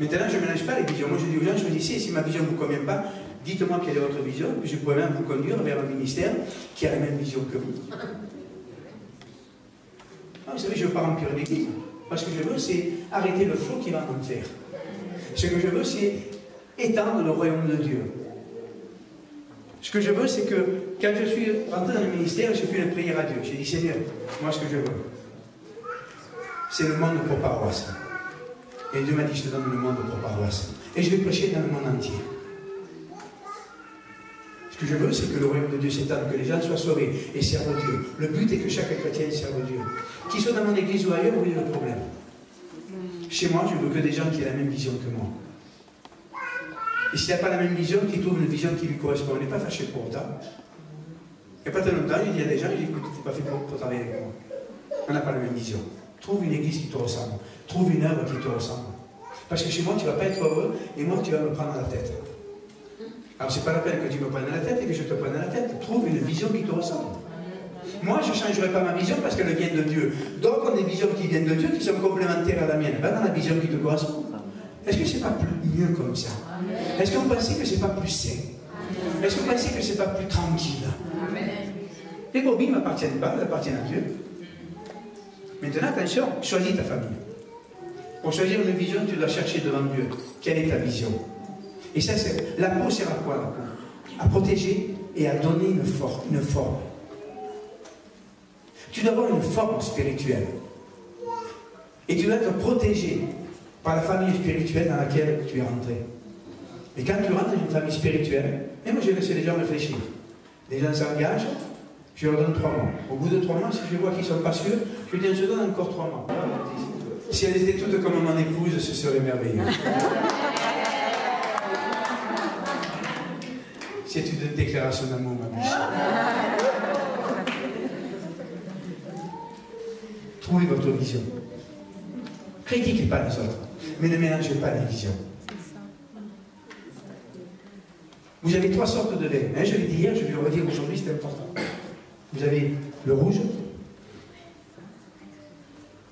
Maintenant, je ne mélange pas les visions. Moi, je dis aux gens, choisissez, si ma vision ne vous convient pas, dites-moi quelle est votre vision, puis je pourrais même vous conduire vers un ministère qui a la même vision que vous. Ah, vous savez, je ne veux pas remplir l'église. Parce que je veux, c'est arrêter le flot qui va en enfer. Ce que je veux, c'est étendre le royaume de Dieu. Ce que je veux, c'est que quand je suis rentré dans le ministère, j'ai fait une prière à Dieu. J'ai dit, Seigneur, moi, ce que je veux, c'est le monde pour paroisse. Et Dieu m'a dit, je te donne le monde pour paroisse. Et je vais prêcher dans le monde entier. Ce que je veux, c'est que le royaume de Dieu s'étende, que les gens soient sauvés et servent Dieu. Le but est que chaque chrétien serve Dieu. Qu'ils soient dans mon église ou ailleurs, où il y a le problème. Chez moi, je veux que des gens qui aient la même vision que moi. Et s'il n'a pas la même vision, qu'il trouve une vision qui lui correspond. On n'est pas fâché pour autant. Il n'y a pas très longtemps, il dit à des gens, il dit, écoute, tu n'es pas fait pour travailler avec moi. On n'a pas la même vision. Trouve une église qui te ressemble. Trouve une œuvre qui te ressemble. Parce que chez moi, tu ne vas pas être heureux, et moi, tu vas me prendre la tête. Alors, ce n'est pas la peine que tu me prennes la tête et que je te prenne la tête. Trouve une vision qui te ressemble. Moi, je ne changerai pas ma vision parce qu'elle vient de Dieu. D'autres ont des visions qui viennent de Dieu, qui sont complémentaires à la mienne. Va dans la vision qui te correspond. Est-ce que ce n'est pas plus mieux comme ça? Est-ce qu'on pensait que ce n'est pas plus sain? Est-ce qu'on pensait que ce n'est pas plus tranquille? Les brebis ne m'appartiennent pas, elles appartiennent à Dieu. Maintenant, attention, choisis ta famille. Pour choisir une vision, tu dois chercher devant Dieu. Quelle est ta vision? Et ça, c'est... La peau sert à quoi, la peau? À protéger et à donner une forme. Tu dois avoir une forme spirituelle. Et tu dois être protégé par la famille spirituelle dans laquelle tu es rentré. Et quand tu rentres dans une famille spirituelle, et moi j'ai laissé les gens réfléchir. Les gens s'engagent, je leur donne 3 mois. Au bout de 3 mois, si je vois qu'ils ne sont pas sûrs, je dis, je donne encore 3 mois. Si elles étaient toutes comme mon épouse, ce serait merveilleux. C'est une déclaration d'amour, ma biche. Trouvez votre vision. Critiquez pas les autres, mais ne mélangez pas les visions. Vous avez 3 sortes de vin. Je l'ai dit hier, je vais le redire aujourd'hui, c'est important. Vous avez le rouge,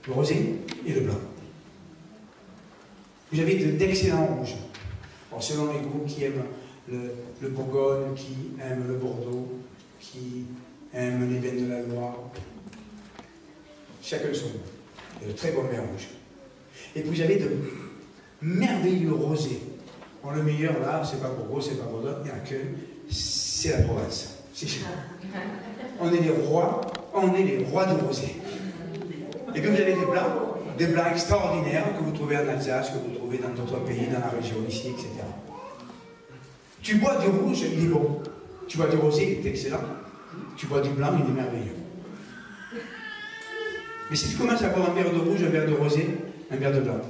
le rosé et le blanc. Vous avez d'excellents rouges. Bon, selon les goûts qui aiment le Bourgogne, qui aiment le Bordeaux, qui aiment les vins de la Loire. Chacun son goût. Il y a de très bons vins rouges. Et puis vous avez de merveilleux rosés. Bon, le meilleur là, c'est pas Bourgogne, c'est pas Bordeaux, il n'y en a qu'un, c'est la Provence. C'est chez nous. On est les rois de rosé. Et puis vous avez des blancs extraordinaires que vous trouvez en Alsace, que vous trouvez dans d'autres pays, dans la région ici, etc. Tu bois du rouge, il est bon. Tu bois du rosé, il est excellent. Tu bois du blanc, il est merveilleux. Mais si tu commences à boire un verre de rouge, un verre de rosé, un verre de blanc,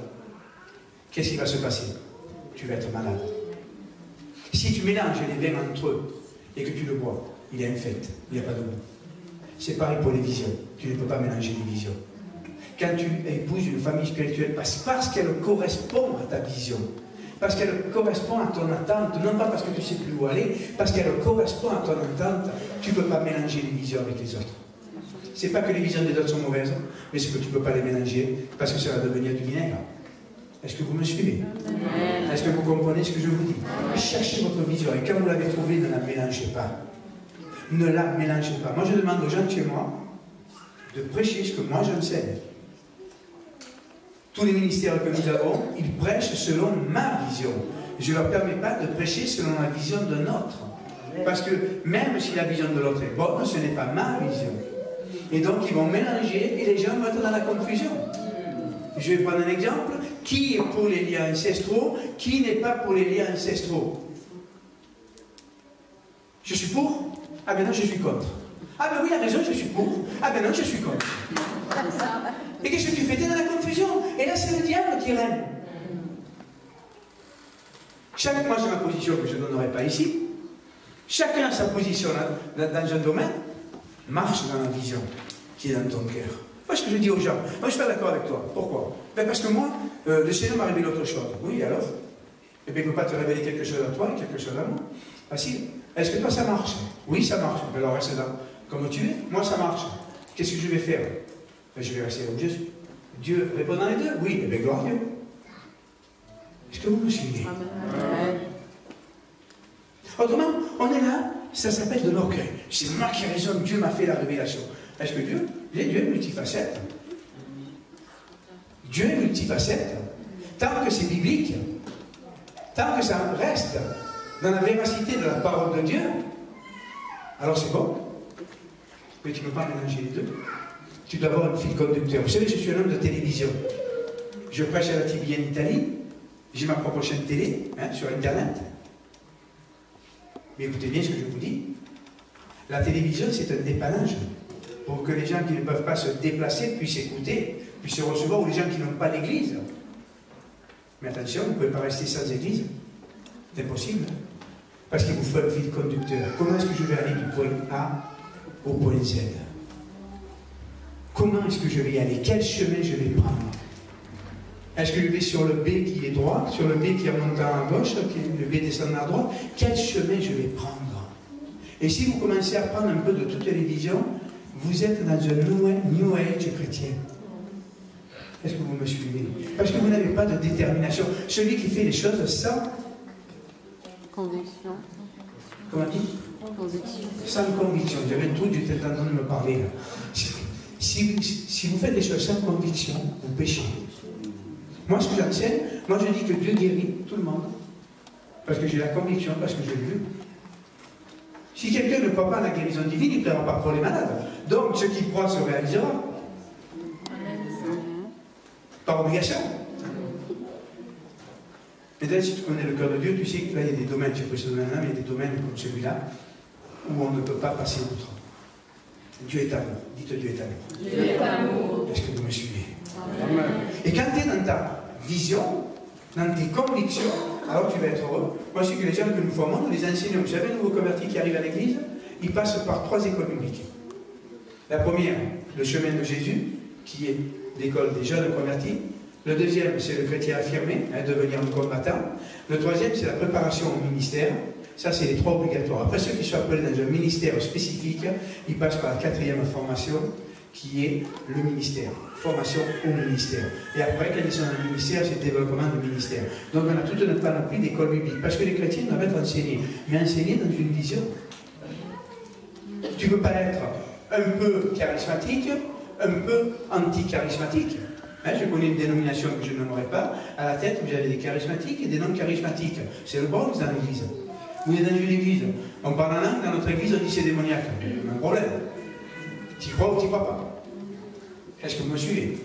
qu'est-ce qui va se passer? Tu vas être malade. Si tu mélanges les vins entre eux et que tu le bois, il est infect, il n'y a pas de goût. C'est pareil pour les visions. Tu ne peux pas mélanger les visions. Quand tu épouses une famille spirituelle, parce qu'elle correspond à ta vision, parce qu'elle correspond à ton attente, non pas parce que tu ne sais plus où aller, parce qu'elle correspond à ton attente, tu ne peux pas mélanger les visions avec les autres. Ce n'est pas que les visions des autres sont mauvaises, mais c'est que tu ne peux pas les mélanger, parce que ça va devenir du vinaigre. Est-ce que vous me suivez? Est-ce que vous comprenez ce que je vous dis? Cherchez votre vision, et quand vous l'avez trouvée, ne la mélangez pas. Ne la mélangez pas. Moi, je demande aux gens de chez moi de prêcher ce que moi j'enseigne. Tous les ministères que nous avons, ils prêchent selon ma vision. Je ne leur permets pas de prêcher selon la vision d'un autre. Parce que même si la vision de l'autre est bonne, ce n'est pas ma vision. Et donc ils vont mélanger et les gens vont être dans la confusion. je vais prendre un exemple. Qui est pour les liens ancestraux? Qui n'est pas pour les liens ancestraux? Je suis pour? Ah ben non, je suis contre. Ah ben oui, il a raison, je suis pour. Ah ben non, je suis contre. Et qu'est-ce que tu fais? Tu es dans la confusion. Et là, c'est le diable qui règne. Moi, j'ai ma position que je ne donnerai pas ici. Chacun a sa position dans un domaine. Marche dans la vision qui est dans ton cœur. Moi, ce que je dis aux gens, moi, je suis pas d'accord avec toi. Pourquoi? Ben, parce que moi, le Seigneur m'a révélé autre chose. Oui, alors? Et bien, il ne peut pas te révéler quelque chose à toi et quelque chose à moi. Facile. Est-ce que toi, ça marche? Oui, ça marche. Ben, alors, reste là. Comme tu es. Moi, ça marche. Qu'est-ce que je vais faire? Ben, je vais rester où je suis. Dieu répond dans les deux? Oui. Eh bien, gloire à Dieu. Est-ce que vous me suivez? Amen. Autrement, on est là, ça s'appelle de l'orgueil. C'est moi qui raisonne, Dieu m'a fait la révélation. Est-ce que Dieu est multifacette? Dieu est multifacette. Tant que c'est biblique, tant que ça reste dans la véracité de la parole de Dieu, alors c'est bon. Mais tu ne peux pas mélanger les deux. Tu dois avoir un fil conducteur. Vous savez, je suis un homme de télévision. Je prêche à la TV en Italie. J'ai ma propre chaîne télé, sur Internet. Mais écoutez bien ce que je vous dis. La télévision, c'est un dépannage pour que les gens qui ne peuvent pas se déplacer puissent écouter, puissent recevoir, ou les gens qui n'ont pas d'église. Mais attention, vous ne pouvez pas rester sans église. C'est impossible. Parce qu'il vous faut un fil conducteur. Comment est-ce que je vais aller du point A au point Z? Comment est-ce que je vais y aller? Quel chemin je vais prendre? Est-ce que je vais sur le B qui est droit, sur le B qui est montant à gauche, le B descendant à droite? Quel chemin je vais prendre? Et si vous commencez à prendre un peu de toutes les visions, vous êtes dans un New Age chrétien. Est-ce que vous me suivez? Parce que vous n'avez pas de détermination. Celui qui fait les choses sans conviction. Comment dit? Conviction. Sans conviction. J'avais tout du temps de me parler là. Si vous faites des choses sans conviction, vous péchez. Moi, ce que j'enseigne, moi je dis que Dieu guérit tout le monde. Parce que j'ai la conviction, parce que je l'ai vu. Si quelqu'un ne croit pas à la guérison divine, il ne plaira pas pour les malades. Donc, ce qui croit se réalisera. Par obligation. Et d'ailleurs, si tu connais le cœur de Dieu, tu sais que là, il y a des domaines, je peux ce domaine-là, mais il y a des domaines comme celui-là, où on ne peut pas passer outre. Dieu est amour. Dites Dieu est amour. Dieu est amour. Est-ce que vous me suivez? Amen. Et quand tu es dans ta vision, dans tes convictions, alors tu vas être heureux. Moi, je sais que les gens que nous formons, nous les enseignons. Vous savez, un nouveau converti qui arrive à l'église, il passe par 3 écoles bibliques. La première, le chemin de Jésus, qui est l'école des jeunes convertis. Le deuxième, c'est le chrétien affirmé, devenir un combattant. Le troisième, c'est la préparation au ministère. Ça, c'est les 3 obligatoires. Après, ceux qui sont appelés dans un ministère spécifique, ils passent par la 4e formation, qui est le ministère. Formation au ministère. Et après, quand ils sont dans le ministère, c'est le développement du ministère. Donc, on a toute une panoplie d'écoles bibliques. Parce que les chrétiens doivent être enseignés. Mais enseignés dans une vision. Tu ne peux pas être un peu charismatique, un peu anti-charismatique. Je connais une dénomination que je ne nommerai pas. À la tête, vous avez des charismatiques et des non-charismatiques. C'est le Bronx dans l'église. Vous êtes dans une église. On parle en langue, dans notre église, on dit c'est démoniaque. Un problème. Tu crois ou tu ne crois pas? Est-ce que vous me suivez?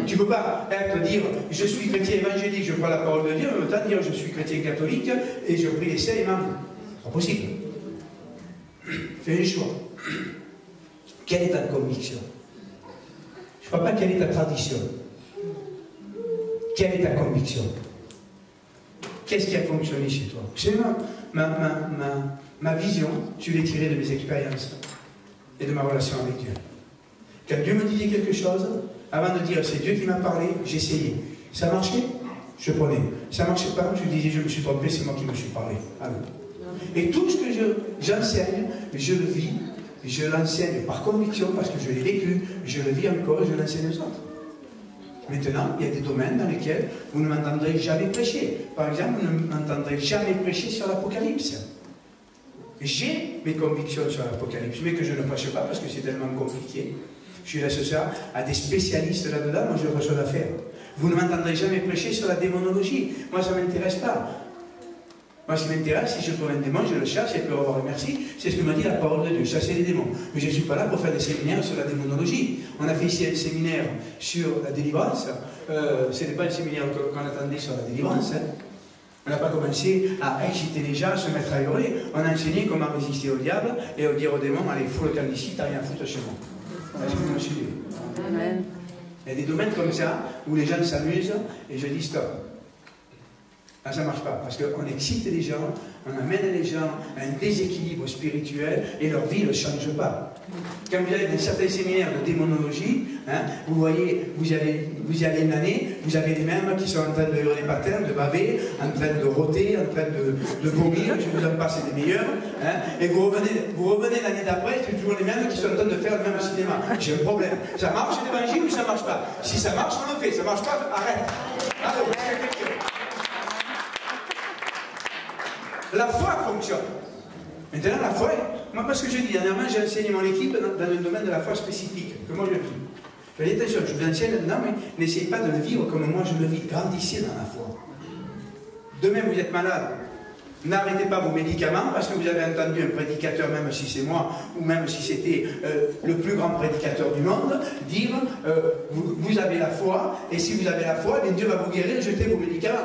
Tu ne peux pas dire je suis chrétien évangélique, je crois la parole de Dieu, en même temps dire je suis chrétien catholique et je prie les saints et m'avoue. C'est pas possible. Fais un choix. Quelle est ta conviction? Je ne crois pas quelle est ta tradition. Quelle est ta conviction? Qu'est-ce qui a fonctionné chez toi? Vous savez, ma vision, je l'ai tirée de mes expériences et de ma relation avec Dieu. Quand Dieu me disait quelque chose, avant de dire c'est Dieu qui m'a parlé, j'essayais. Ça marchait, je prenais. Ça ne marchait pas, je disais je me suis trompé, c'est moi qui me suis parlé. Amen. Et tout ce que j'enseigne, je le vis, je l'enseigne par conviction parce que je l'ai vécu, je le vis encore et je l'enseigne aux autres. Maintenant, il y a des domaines dans lesquels vous ne m'entendrez jamais prêcher. Par exemple, vous ne m'entendrez jamais prêcher sur l'Apocalypse. J'ai mes convictions sur l'Apocalypse, mais que je ne prêche pas parce que c'est tellement compliqué. Je laisse ça à des spécialistes là-dedans, moi je n'ai pas chose à faire. Vous ne m'entendrez jamais prêcher sur la démonologie. Moi ça ne m'intéresse pas. Moi, ce qui m'intéresse, si je trouve un démon, je le chasse et puis au revoir et merci. C'est ce que m'a dit la parole de Dieu, chasser les démons. Mais je ne suis pas là pour faire des séminaires sur la démonologie. On a fait ici un séminaire sur la délivrance. Ce n'est pas un séminaire qu'on attendait sur la délivrance. Hein. On n'a pas commencé à exciter les gens, à se mettre à hurler. On a enseigné comment résister au diable et dire au démon, allez, fous le camp d'ici, t'as rien à foutre chez moi. Est-ce que vous me suivez? Amen. Il y a des domaines comme ça où les gens s'amusent et je dis stop. Là, ça ne marche pas, parce qu'on excite les gens, on amène les gens à un déséquilibre spirituel et leur vie ne change pas. Quand vous allez dans certains séminaires de démonologie, hein, vous voyez, vous y allez une année, vous avez les mêmes qui sont en train de hurler des patins, de baver, en train de rôter, en train de vomir, je vous en passe les meilleurs, hein, et vous revenez l'année d'après, c'est toujours les mêmes qui sont en train de faire le même cinéma. J'ai un problème. Ça marche l'évangile ou ça ne marche pas? Si ça marche, on le fait. Ça ne marche pas, arrête. Alors, la foi fonctionne. Maintenant, la foi, moi, parce que je dis, dernièrement, j'ai enseigné mon équipe dans un domaine de la foi spécifique, que moi je vis. Je dis, attention, je vous enseigne maintenant, mais n'essayez pas de le vivre comme moi je le vis. Grandissez dans la foi. Demain, vous êtes malade. N'arrêtez pas vos médicaments, parce que vous avez entendu un prédicateur, même si c'est moi, ou même si c'était le plus grand prédicateur du monde, dire, vous avez la foi, et si vous avez la foi, bien Dieu va vous guérir, jetez vos médicaments.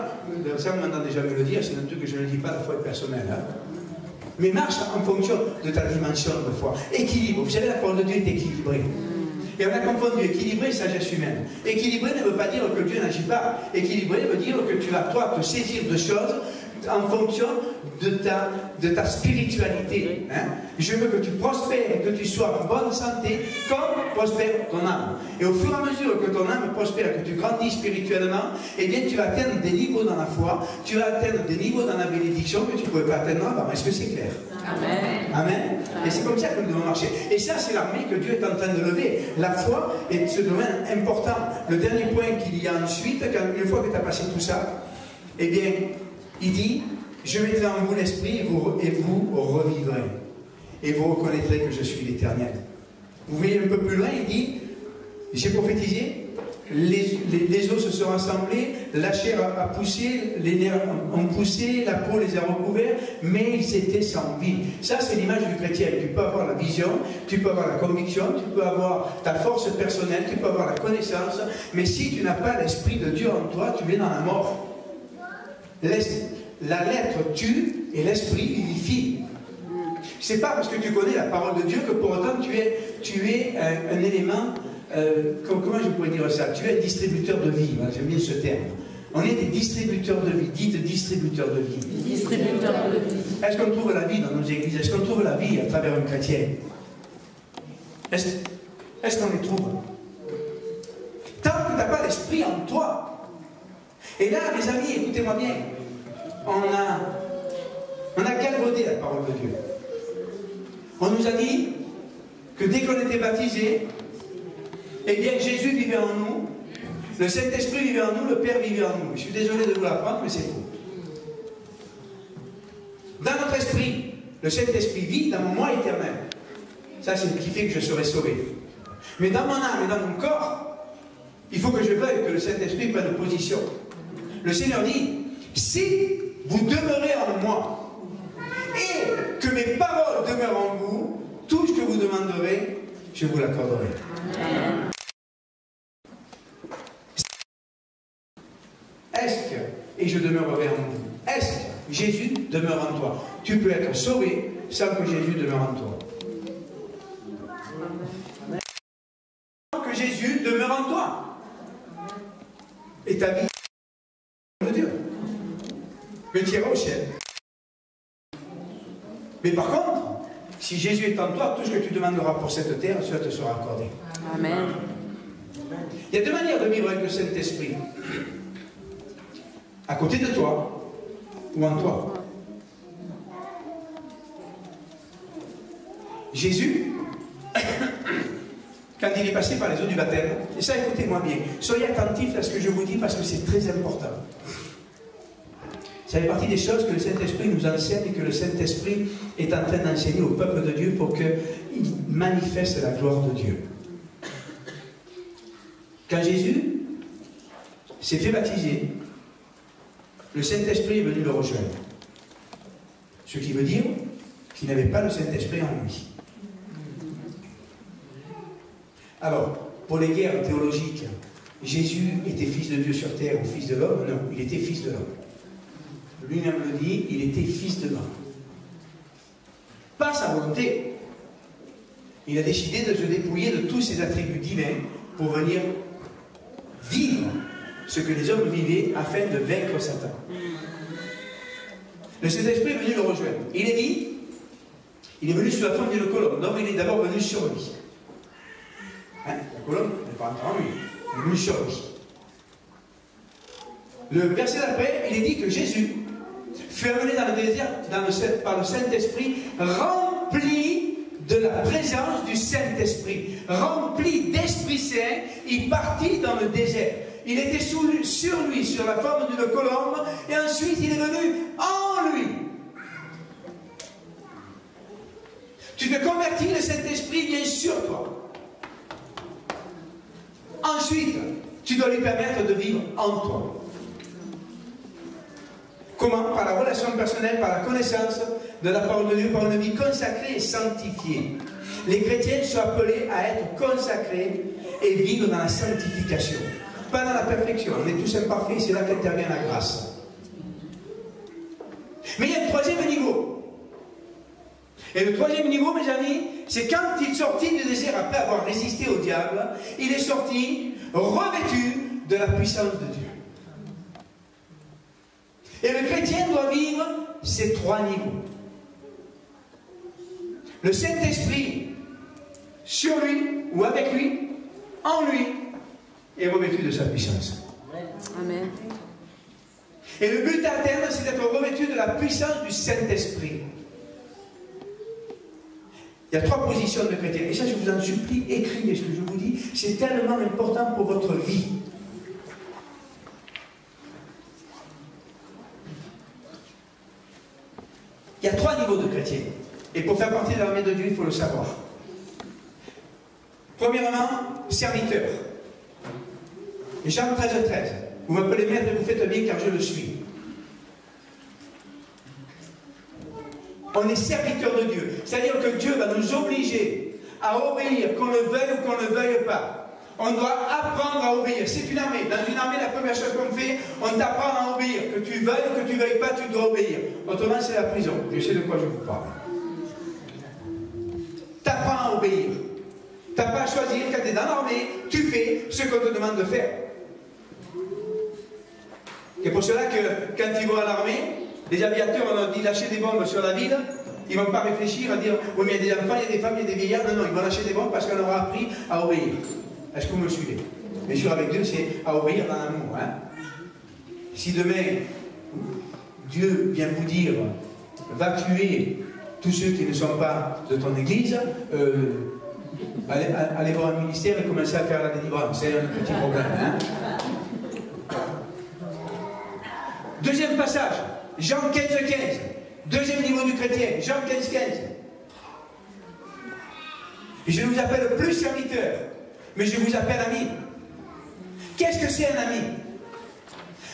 Ça, vous m'entendez jamais le dire, c'est un truc que je ne dis pas, la foi est personnelle. Hein. Mais marche en fonction de ta dimension de foi. Équilibre, vous savez, la parole de Dieu est équilibrée. Et on a confondu équilibré et sagesse humaine. Équilibré ne veut pas dire que Dieu n'agit pas. Équilibré veut dire que tu vas, toi, te saisir de choses en fonction de ta spiritualité. Hein? Je veux que tu prospères et que tu sois en bonne santé comme prospère ton âme. Et au fur et à mesure que ton âme prospère, que tu grandis spirituellement, eh bien tu vas atteindre des niveaux dans la foi, tu vas atteindre des niveaux dans la bénédiction que tu ne pouvais pas atteindre avant. Est-ce que c'est clair? Amen. Amen. Et c'est comme ça que nous devons marcher. Et ça, c'est l'armée que Dieu est en train de lever. La foi est ce domaine important. Le dernier point qu'il y a ensuite, une fois que tu as passé tout ça, eh bien, il dit, je mettrai en vous l'esprit et vous revivrez. Et vous reconnaîtrez que je suis l'Éternel. Vous voyez un peu plus loin, il dit, j'ai prophétisé, les os se sont rassemblés, la chair a poussé, les nerfs ont poussé, la peau les a recouverts, mais ils étaient sans vie. Ça, c'est l'image du chrétien. Tu peux avoir la vision, tu peux avoir la conviction, tu peux avoir ta force personnelle, tu peux avoir la connaissance, mais si tu n'as pas l'Esprit de Dieu en toi, tu es dans la mort. La lettre tue et l'esprit vivifie. C'est pas parce que tu connais la parole de Dieu que pour autant tu es un élément, comment je pourrais dire ça? Tu es un distributeur de vie, j'aime bien ce terme. On est des distributeurs de vie, dites distributeurs de vie. Distributeurs de vie. Est-ce qu'on trouve la vie dans nos églises? Est-ce qu'on trouve la vie à travers un chrétien? Est-ce qu'on les trouve? Tant que tu n'as pas l'esprit en toi. Et là, mes amis, écoutez-moi bien, on a galvaudé la parole de Dieu. On nous a dit que dès qu'on était baptisé, eh bien Jésus vivait en nous, le Saint-Esprit vivait en nous, le Père vivait en nous. Je suis désolé de vous l'apprendre, mais c'est faux. Dans notre esprit, le Saint-Esprit vit dans mon moi éternel. Ça, c'est ce qui fait que je serai sauvé. Mais dans mon âme et dans mon corps, il faut que je veuille que le Saint-Esprit prenne position. Le Seigneur dit, si vous demeurez en moi et que mes paroles demeurent en vous, tout ce que vous demanderez, je vous l'accorderai. Est-ce que, et je demeurerai en vous, est-ce que Jésus demeure en toi? Tu peux être sauvé sans que Jésus demeure en toi. Que Jésus demeure en toi. Et ta vie de Dieu. Mais tu iras au ciel. Mais par contre, si Jésus est en toi, tout ce que tu demanderas pour cette terre, cela te sera accordé. Amen. Il y a deux manières de vivre avec le Saint-Esprit. À côté de toi ou en toi. Jésus, quand il est passé par les eaux du baptême, et ça, écoutez-moi bien, soyez attentifs à ce que je vous dis parce que c'est très important. Ça fait partie des choses que le Saint-Esprit nous enseigne et que le Saint-Esprit est en train d'enseigner au peuple de Dieu pour qu'il manifeste la gloire de Dieu. Quand Jésus s'est fait baptiser, le Saint-Esprit est venu le rejoindre. Ce qui veut dire qu'il n'avait pas le Saint-Esprit en lui. Alors, pour les guerres théologiques, Jésus était fils de Dieu sur terre ou fils de l'homme? Non, il était fils de l'homme. Lui-même le dit, il était fils de l'homme. Pas sa volonté. Il a décidé de se dépouiller de tous ses attributs divins pour venir vivre ce que les hommes vivaient afin de vaincre Satan. Le Saint-Esprit est venu le rejoindre. Il est dit, il est venu sous la forme d'une colonne. Donc il est d'abord venu sur lui. Hein, la colonne n'est pas entrée en lui. Il est venu sur lui. Le verset d'après, il est dit que Jésus fut amené dans le désert par le Saint-Esprit, rempli de la présence du Saint-Esprit. Rempli d'Esprit Saint, il partit dans le désert. Il était sur lui, sur la forme d'une colombe, et ensuite il est venu en lui. Tu te convertis, le Saint-Esprit vient sur toi. Ensuite, tu dois lui permettre de vivre en toi. Comment? Par la relation personnelle, par la connaissance de la parole de Dieu, par une vie consacrée et sanctifiée. Les chrétiens sont appelés à être consacrés et vivre dans la sanctification. Pas dans la perfection, on est tous imparfaits, c'est là qu'intervient la grâce. Mais il y a un troisième niveau. Et le troisième niveau, mes amis, c'est quand il sortit du désert après avoir résisté au diable, il est sorti revêtu de la puissance de Dieu. Et le chrétien doit vivre ces trois niveaux. Le Saint-Esprit sur lui ou avec lui, en lui, est revêtu de sa puissance. Amen. Et le but à terme, c'est d'être revêtu de la puissance du Saint-Esprit. Il y a trois positions de chrétien. Et ça, je vous en supplie, écrivez ce que je vous dis. C'est tellement important pour votre vie. Il y a trois niveaux de chrétiens. Et pour faire partie de l'armée de Dieu, il faut le savoir. Premièrement, serviteur. Jean 13, 13. Vous m'appelez maître et vous faites bien car je le suis. On est serviteur de Dieu. C'est-à-dire que Dieu va nous obliger à obéir, qu'on le veuille ou qu'on ne le veuille pas. On doit apprendre à obéir. C'est une armée. Dans une armée, la première chose qu'on fait, on t'apprend à obéir. Que tu veuilles ou que tu ne veuilles pas, tu dois obéir. Autrement, c'est la prison. Je sais de quoi je vous parle. T'apprends à obéir. Tu n'as pas à choisir. Quand tu es dans l'armée, tu fais ce qu'on te demande de faire. C'est pour cela que quand ils vont à l'armée, les aviateurs, on leur dit lâcher des bombes sur la ville, ils ne vont pas réfléchir à dire oui, mais il y a des enfants, il y a des femmes, il y a des vieillards. Non, non, ils vont lâcher des bombes parce qu'on leur a appris à obéir. Est-ce que vous me suivez? Bien sûr, avec Dieu, c'est à obéir dans l'amour. Hein? Si demain, Dieu vient vous dire va tuer tous ceux qui ne sont pas de ton église, allez voir un ministère et commencez à faire la délivrance. C'est un petit problème. Hein? Deuxième passage, Jean 15, 15. Deuxième niveau du chrétien, Jean 15, 15. Je ne vous appelle plus serviteur, mais je vous appelle ami. Qu'est-ce que c'est un ami?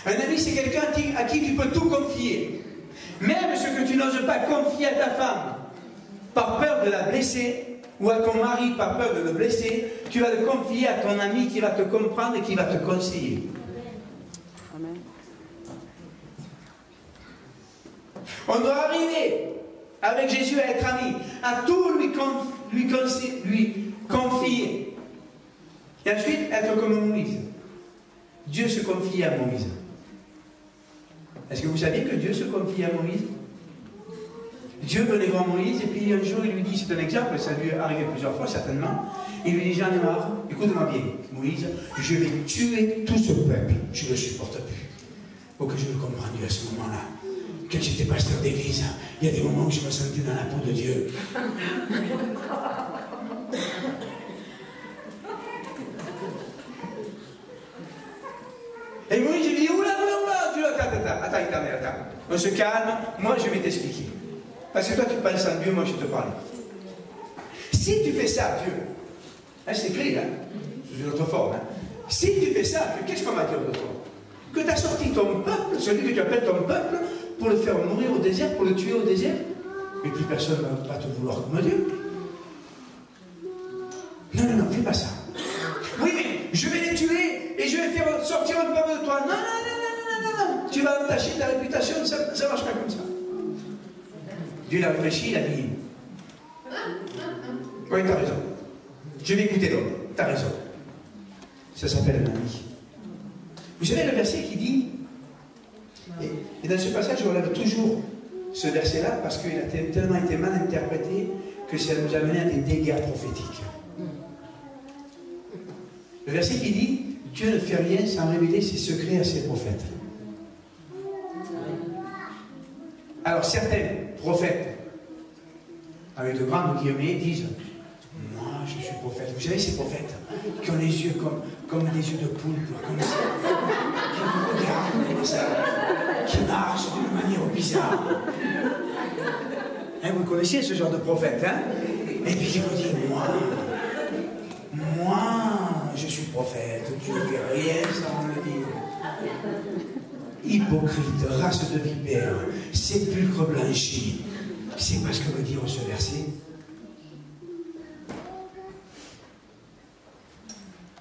Un ami, c'est quelqu'un à qui tu peux tout confier. Même ce que tu n'oses pas confier à ta femme, par peur de la blesser, ou à ton mari par peur de le blesser, tu vas le confier à ton ami qui va te comprendre et qui va te conseiller. Amen. On doit arriver avec Jésus à être amis, à tout lui confier. Et ensuite, être comme Moïse. Dieu se confie à Moïse. Est-ce que vous saviez que Dieu se confie à Moïse? Dieu venait voir Moïse et puis un jour il lui dit, c'est un exemple, ça a dû arriver plusieurs fois certainement, il lui dit, j'en ai marre, écoute-moi bien Moïse, je vais tuer tout ce peuple, je ne le supporte plus. Faut que je le comprenne à ce moment-là. Quand j'étais pasteur d'église, il y a des moments où je me sentais dans la peau de Dieu. Et Moïse lui dit, oula, Dieu, attends. On se calme, moi je vais t'expliquer. Parce que toi tu penses en Dieu, moi je te parle. Si tu fais ça, Dieu, hein, c'est écrit, hein, c'est une autre forme, hein. Si tu fais ça, qu'est-ce qu'on va dire de toi? Que tu as sorti ton peuple, celui que tu appelles ton peuple, pour le faire mourir au désert, pour le tuer au désert. Mais plus personne ne va te vouloir comme Dieu. Non, non, non, fais pas ça. Oui, mais je vais les tuer et je vais faire sortir un peuple de toi. Non, non, non, non, non, non, non. Tu vas entacher ta réputation, ça ne marche pas comme ça. Dieu l'a réfléchi, il a dit, oui, tu as raison. Je vais écouter l'homme, tu as raison. Ça s'appelle un ami. Vous savez le verset qui dit, et dans ce passage, je relève toujours ce verset-là parce qu'il a tellement été mal interprété que ça nous a mené à des dégâts prophétiques. Le verset qui dit, Dieu ne fait rien sans révéler ses secrets à ses prophètes. Alors certains prophètes, avec de grandes guillemets, disent, moi je suis prophète. Vous savez ces prophètes qui ont les yeux comme des yeux de poule, comme ça, qui vous regardent comme ça, qui marchent d'une manière bizarre. Hein, vous connaissez ce genre de prophète, hein? Et puis il vous dit, moi, je suis prophète, Dieu ne fait rien sans me dire. Hypocrite, race de vipère, sépulcre blanchi. C'est pas ce que veut dire ce verset.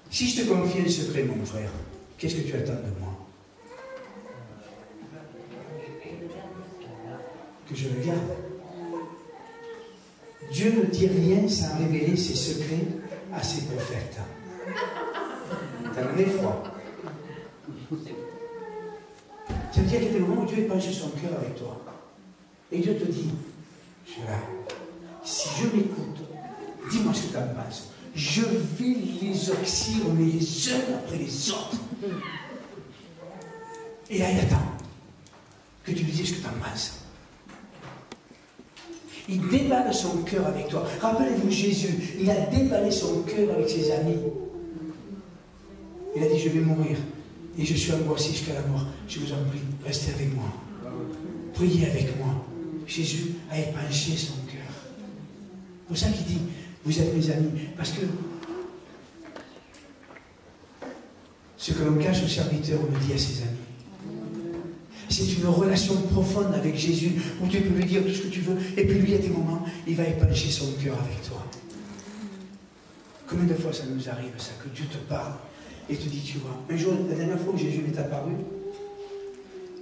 Si je te confie un secret, mon frère, qu'est-ce que tu attends de moi? Que je le garde. Dieu ne dit rien sans révéler ses secrets à ses prophètes. T'as le nez froid. Ça veut dire qu'il y a des moments où Dieu est penché son cœur avec toi. Et Dieu te dit, je suis là. Si je m'écoute, dis-moi ce que tu en penses. Je vais les oxyre les uns après les autres. Et là, il attend que tu lui dises ce que tu en penses. Il déballe son cœur avec toi. Rappelez-vous Jésus, il a déballé son cœur avec ses amis. Il a dit, je vais mourir. Et je suis angoissé jusqu'à la mort. Je vous en prie, restez avec moi. Priez avec moi. Jésus a épanché son cœur. C'est pour ça qu'il dit, vous êtes mes amis. Parce que ce que l'on cache au serviteur, on le dit à ses amis. C'est une relation profonde avec Jésus, où tu peux lui dire tout ce que tu veux, et puis lui, à des moments, il va épancher son cœur avec toi. Combien de fois ça nous arrive, ça, que Dieu te parle, et te dit, tu vois, un jour, la dernière fois où Jésus m'est apparu,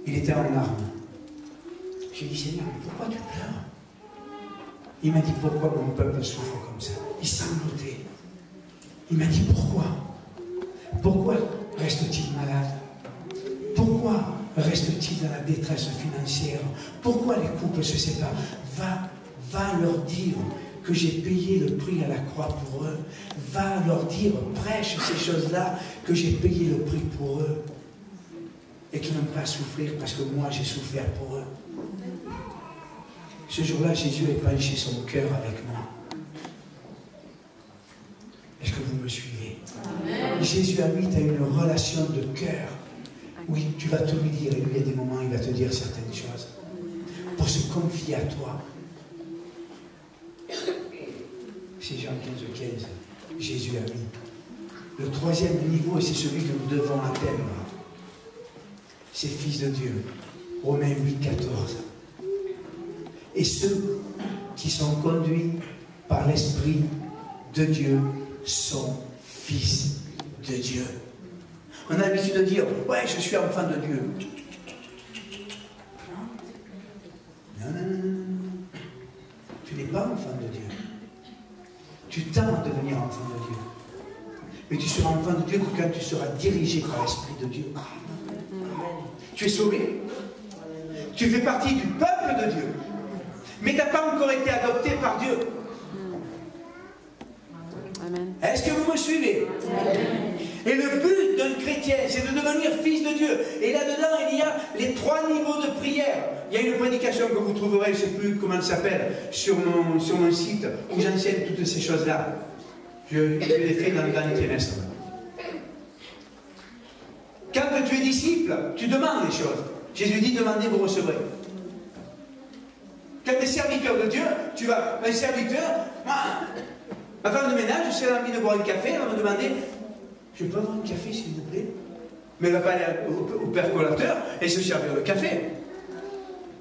il était en larmes. J'ai dit, Seigneur, mais pourquoi tu pleures? Il m'a dit, pourquoi mon peuple souffre comme ça? Il sanglotait. Il m'a dit, pourquoi? Pourquoi reste-t-il malade? Pourquoi reste-t-il dans la détresse financière? Pourquoi les couples se séparent? Va leur dire que j'ai payé le prix à la croix pour eux. Va leur dire, prêche ces choses-là, que j'ai payé le prix pour eux. Et qu'ils n'ont pas à souffrir parce que moi j'ai souffert pour eux. Ce jour-là, Jésus a épanché son cœur avec moi. Est-ce que vous me suivez? Amen. Jésus a mis à une relation de cœur. Oui, tu vas tout lui dire, et lui, à des moments, il va te dire certaines choses. Pour se confier à toi. C'est Jean 15, Jésus a mis. Le troisième niveau, et c'est celui que nous devons atteindre. C'est fils de Dieu. Romains 8, 14. Et ceux qui sont conduits par l'Esprit de Dieu sont fils de Dieu. On a l'habitude de dire, ouais, je suis enfant de Dieu. Non, non, non, non. Tu n'es pas enfant de Dieu. Tu tends à devenir enfant de Dieu. Mais tu seras enfant de Dieu que quand tu seras dirigé par l'Esprit de Dieu. Tu es sauvé. Tu fais partie du peuple de Dieu. Mais tu n'as pas encore été adopté par Dieu. Est-ce que vous me suivez? Et le but d'un chrétien, c'est de devenir fils de Dieu. Et là-dedans, il y a les 3 niveaux de prière. Il y a une prédication que vous trouverez, je ne sais plus comment elle s'appelle, sur mon site, où j'enseigne toutes ces choses-là. Je l'ai fait dans le dernier trimestre. Quand tu es disciple, tu demandes les choses. Jésus dit, demandez, vous recevrez. Quand tu es serviteur de Dieu, tu vas, un serviteur, ma femme de ménage, si elle a envie de boire un café, elle va me demander, je peux avoir un café s'il vous plaît? Mais elle ne va pas aller au percolateur et se servir le café.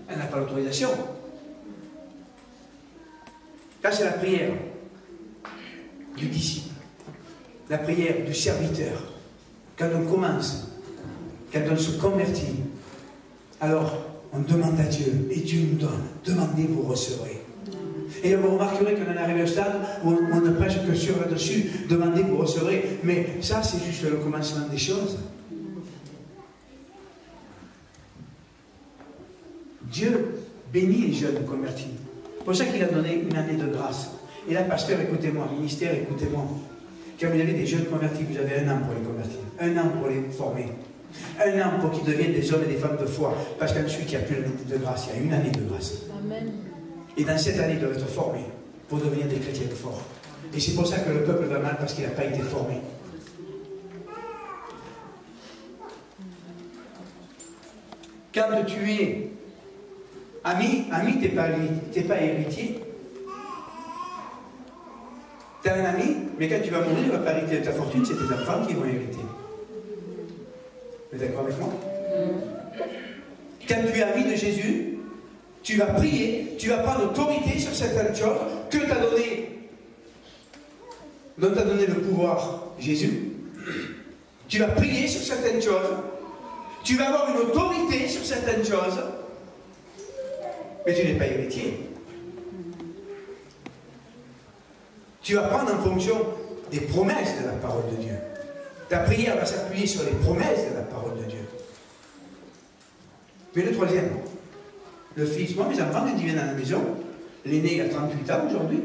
Elle n'a pas l'autorisation. Là, c'est la prière du disciple, la prière du serviteur. Quand on commence, quand on se convertit, alors on demande à Dieu et Dieu nous donne. Demandez, vous recevrez. Et vous remarquerez qu'on en arrive au stade où on ne prêche que sur là-dessus. Demandez, vous recevrez. Mais ça, c'est juste le commencement des choses. Dieu bénit les jeunes convertis. C'est pour ça qu'il a donné une année de grâce. Et là, pasteur, écoutez-moi, ministère, écoutez-moi. Quand vous avez des jeunes convertis, vous avez 1 an pour les convertir. 1 an pour les former. 1 an pour qu'ils deviennent des hommes et des femmes de foi. Parce qu'ensuite, il n'y a plus l'année de grâce, il y a une année de grâce. Amen. Et dans cette année, ils doivent être formés pour devenir des chrétiens forts. Et c'est pour ça que le peuple va mal, parce qu'il n'a pas été formé. Quand tu es ami, tu n'es pas héritier. Tu as un ami, mais quand tu vas mourir, il ne va pas hériter de ta fortune, c'est tes enfants qui vont hériter. Vous êtes d'accord avec moi? Quand tu es ami de Jésus, tu vas prier, tu vas prendre autorité sur certaines choses que t'a donné, dont t'a donné le pouvoir Jésus. Tu vas prier sur certaines choses, tu vas avoir une autorité sur certaines choses, mais tu n'es pas héritier. Tu vas prendre en fonction des promesses de la parole de Dieu. Ta prière va s'appuyer sur les promesses de la parole de Dieu. Mais le troisième, le fils. Moi, mes enfants, quand ils viennent à la maison, l'aîné, il a 38 ans aujourd'hui.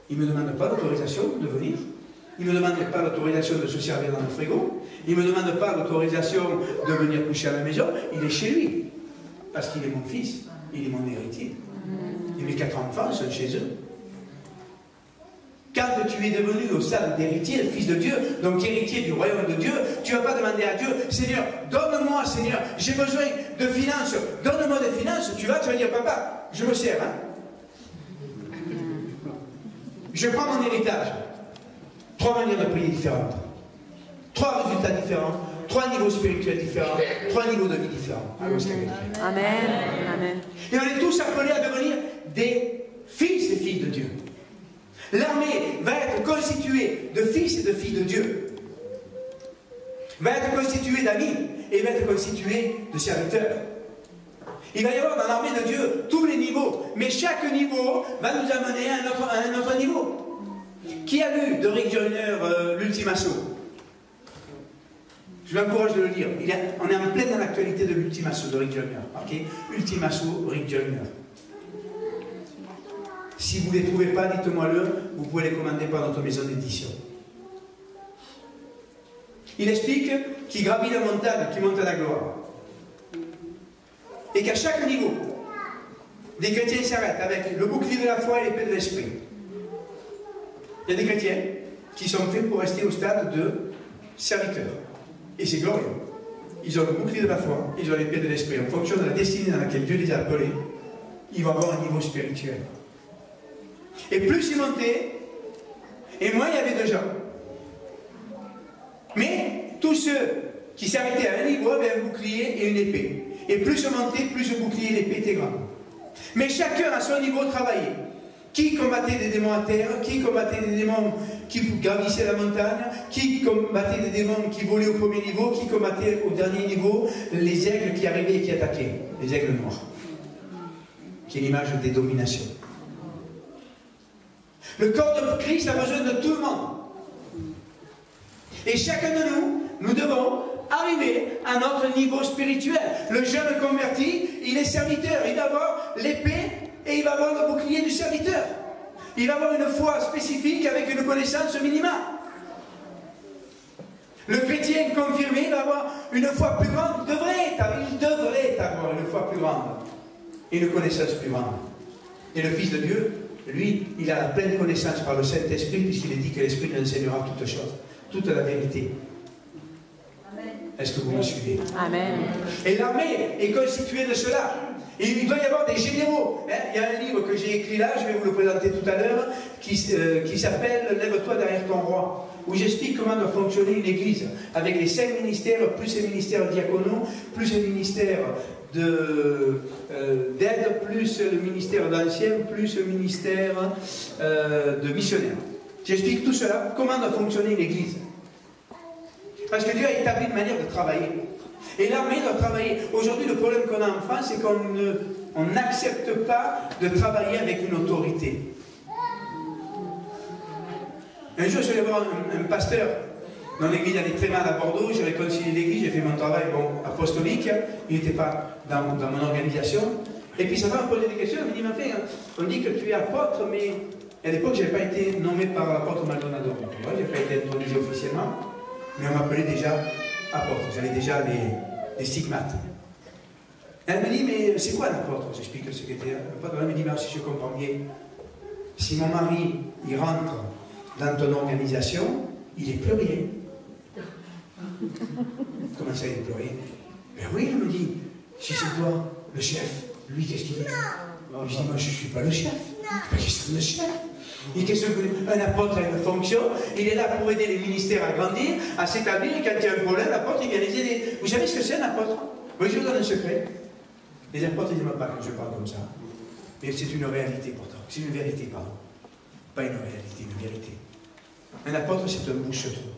Il ne me demande pas l'autorisation de venir. Il ne me demande pas l'autorisation de se servir dans le frigo. Il ne me demande pas l'autorisation de venir coucher à la maison. Il est chez lui. Parce qu'il est mon fils. Il est mon héritier. Et mes 4 enfants sont chez eux. Quand tu es devenu au stade d'héritier, le fils de Dieu, donc héritier du royaume de Dieu, tu ne vas pas demander à Dieu, Seigneur, donne-moi, Seigneur, j'ai besoin de finances, donne-moi des finances. Tu vas dire, papa, je me sers, hein. Je prends mon héritage. 3 manières de prier différentes. 3 résultats différents. 3 niveaux spirituels différents. 3 niveaux de vie différents. Amen. Amen. Et on est tous appelés à devenir des fils et filles de Dieu. L'armée va être constituée de fils et de filles de Dieu. Va être constituée d'amis et va être constituée de serviteurs. Il va y avoir dans l'armée de Dieu tous les niveaux, mais chaque niveau va nous amener à un autre niveau. Qui a lu de Rick Joyner l'Ultime Assaut? Je vous encourage de le lire. On est en pleine dans l'actualité de l'Ultime Assaut de Rick Joyner. Okay? Ultime Assaut, Rick Joyner. Si vous ne les trouvez pas, dites-moi-le, vous pouvez les commander par notre maison d'édition. Il explique qu'il gravit la montagne, qui monte à la gloire. Et qu'à chaque niveau, des chrétiens s'arrêtent avec le bouclier de la foi et l'épée de l'esprit. Il y a des chrétiens qui sont faits pour rester au stade de serviteurs. Et c'est glorieux. Ils ont le bouclier de la foi, ils ont l'épée de l'esprit. En fonction de la destinée dans laquelle Dieu les a appelés, ils vont avoir un niveau spirituel. Et plus ils montaient, et moins il y avait de gens. Mais tous ceux qui s'arrêtaient à un niveau avaient un bouclier et une épée. Et plus on montait, plus le bouclier et l'épée étaient grands. Mais chacun à son niveau travaillait. Qui combattait des démons à terre, qui combattait des démons qui gravissaient la montagne, qui combattait des démons qui volaient au premier niveau, qui combattait au dernier niveau les aigles qui arrivaient et qui attaquaient, les aigles noirs, qui est l'image des dominations. Le corps de Christ a besoin de tout le monde. Et chacun de nous, nous devons arriver à notre niveau spirituel. Le jeune converti, il est serviteur, il va avoir l'épée et il va avoir le bouclier du serviteur. Il va avoir une foi spécifique avec une connaissance minimale. Le chrétien confirmé va avoir une foi plus grande, il devrait avoir une foi plus grande et une connaissance plus grande. Et le Fils de Dieu, lui, il a la pleine connaissance par le Saint-Esprit, puisqu'il est dit que l'Esprit nous enseignera toutes choses, toute la vérité. Est-ce que vous me suivez? Amen. Et l'armée est constituée de cela. Il doit y avoir des généraux. Hein. Il y a un livre que j'ai écrit là, je vais vous le présenter tout à l'heure, qui s'appelle « Lève-toi derrière ton roi », où j'explique comment doit fonctionner une église, avec les 5 ministères, plus les ministères diaconaux, plus les ministères d'aide, plus le ministère d'anciens, plus le ministère de missionnaires. J'explique tout cela, comment doit fonctionner une église. Parce que Dieu a établi une manière de travailler. Et l'armée doit travailler. Aujourd'hui, le problème qu'on a en France, c'est qu'on n'accepte pas de travailler avec une autorité. Un jour, je suis allé voir un pasteur dans l'église, allait très mal à Bordeaux, j'ai réconcilié l'église, j'ai fait mon travail apostolique, il n'était pas dans mon organisation. Et puis sa femme me posait des questions, elle me dit, mais enfin, on dit que tu es apôtre, mais à l'époque, je n'avais pas été nommé par l'apôtre Maldonado. Moi, je n'ai pas été intronisé officiellement, mais on m'appelait déjà apôtre, j'avais déjà les stigmates. Elle me dit, mais c'est quoi un apôtre? J'explique ce qu'était un apôtre. Elle me dit, mais si je comprends bien, si mon mari, il rentre dans ton organisation, il n'est plus rien. Comment ça, il n'est plus rien? Ben oui, elle me dit, si c'est toi, le chef, lui, qu'est-ce qu'il dit? Je dis, moi, je ne suis pas le chef. Je ne suis pas le chef. Et qu'est-ce qu'un apôtre a une fonction? Il est là pour aider les ministères à grandir, à s'établir, et quand il y a un problème, l'apôtre, il vient les aider. Vous savez ce que c'est un apôtre? Moi, je vous donne un secret. Les apôtres, ils n'aiment pas quand je parle comme ça. Mais c'est une réalité pourtant. C'est une vérité, pardon. Pas une réalité, une vérité. Un apôtre, c'est un bouche-trou.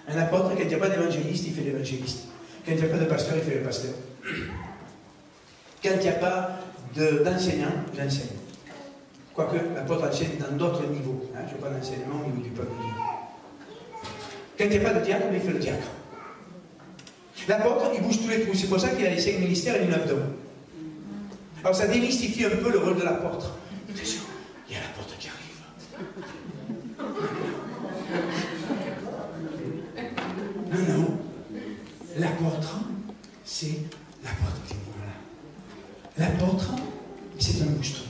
Un apôtre, quand il n'y a pas d'évangéliste, il fait l'évangéliste. Quand il n'y a pas de pasteur, il fait le pasteur. Quand il n'y a pas d'enseignant, j'enseigne. Quoique l'apôtre enseigne dans d'autres niveaux. Hein, je parle d'enseignement au niveau du peuple de Dieu. Quand il n'y a pas de diacre, il fait le diacre. L'apôtre, il bouge tous les trous. C'est pour ça qu'il a les 5 ministères et une 9 d'hommes. Alors ça démystifie un peu le rôle de l'apôtre. Attention, il y a l'apôtre qui arrive. Non, non. L'apôtre, c'est l'apôtre qui est là. L'apôtre, c'est un bouche-trou.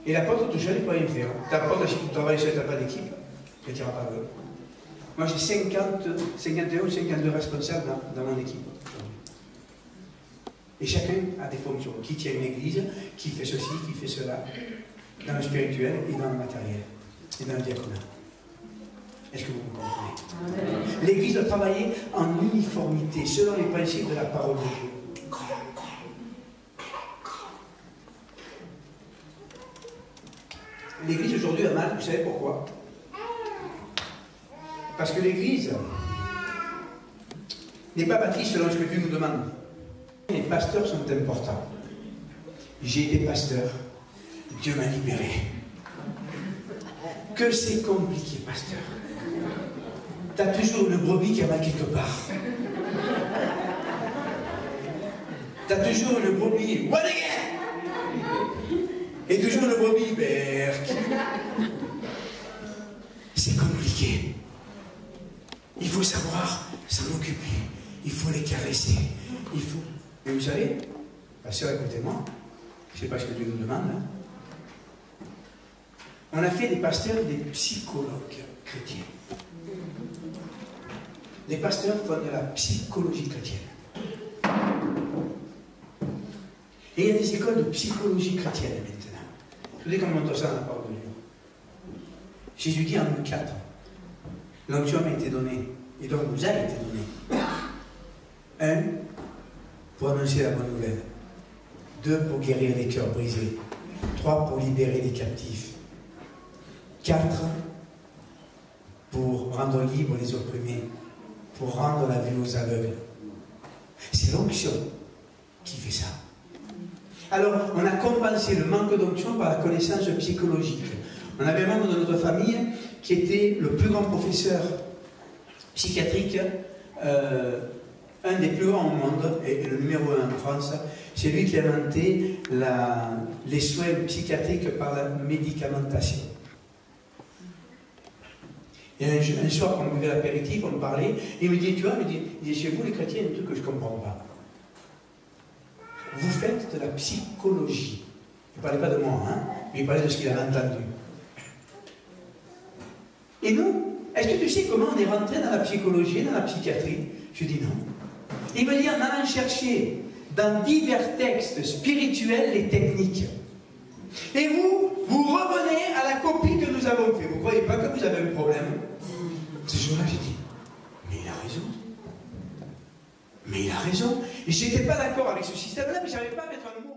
Et l'apôtre tout seul, il ne peut rien faire. L'apôtre, si tu travailles seul, tu n'as pas d'équipe, tu ne tireras pas le. Moi, j'ai 51 ou 52 responsables dans mon équipe. Et chacun a des fonctions. Qui tient une église, qui fait ceci, qui fait cela, dans le spirituel et dans le matériel, et dans le diaconat. Est-ce que vous me comprenez? L'église doit travailler en uniformité, selon les principes de la parole de Dieu. L'église aujourd'hui a mal, vous savez pourquoi? Parce que l'église n'est pas bâtie selon ce que Dieu nous demande. Les pasteurs sont importants. J'ai été pasteur, Dieu m'a libéré. Que c'est compliqué, pasteur. Tu as toujours une brebis qui a mal quelque part. Tu as toujours une brebis, what again? Et toujours une brebis, berk. C'est compliqué. Il faut savoir s'en occuper. Il faut les caresser. Il faut... Et vous savez, pasteur, écoutez-moi, je ne sais pas ce que Dieu nous demande. Hein. On a fait des pasteurs des psychologues chrétiens. Les pasteurs font de la psychologie chrétienne. Et il y a des écoles de psychologie chrétienne maintenant. Je vous dis comment on montre ça dans la parole de Dieu. Jésus dit en Luc 4, l'onction m'a été donnée, et donc vous a été donnée. 1, pour annoncer la bonne nouvelle. 2, pour guérir les cœurs brisés. 3, pour libérer les captifs. 4, pour rendre libres les opprimés. Pour rendre la vue aux aveugles. C'est l'onction qui fait ça. Alors, on a compensé le manque d'onction par la connaissance psychologique. On avait un membre de notre famille qui était le plus grand professeur psychiatrique, un des plus grands au monde, et le numéro 1 en France. C'est lui qui a inventé les soins psychiatriques par la médicamentation. Et un soir, quand on buvait l'apéritif, on parlait, et il me dit, tu vois, il dit, chez vous les chrétiens, il y a un truc que je ne comprends pas. Vous faites de la psychologie. Il ne parlait pas de moi, hein, mais il parlait de ce qu'il avait entendu. Et nous, est-ce que tu sais comment on est rentré dans la psychologie, dans la psychiatrie? Je dis non. Il me dit, en allant chercher dans divers textes spirituels les techniques. Et vous revenez à la copie que nous avons fait. Vous ne croyez pas que vous avez un problème? Ce jour-là, j'ai dit, mais il a raison. Mais il a raison. Et je n'étais pas d'accord avec ce système-là, mais je n'arrivais pas à mettre un mot.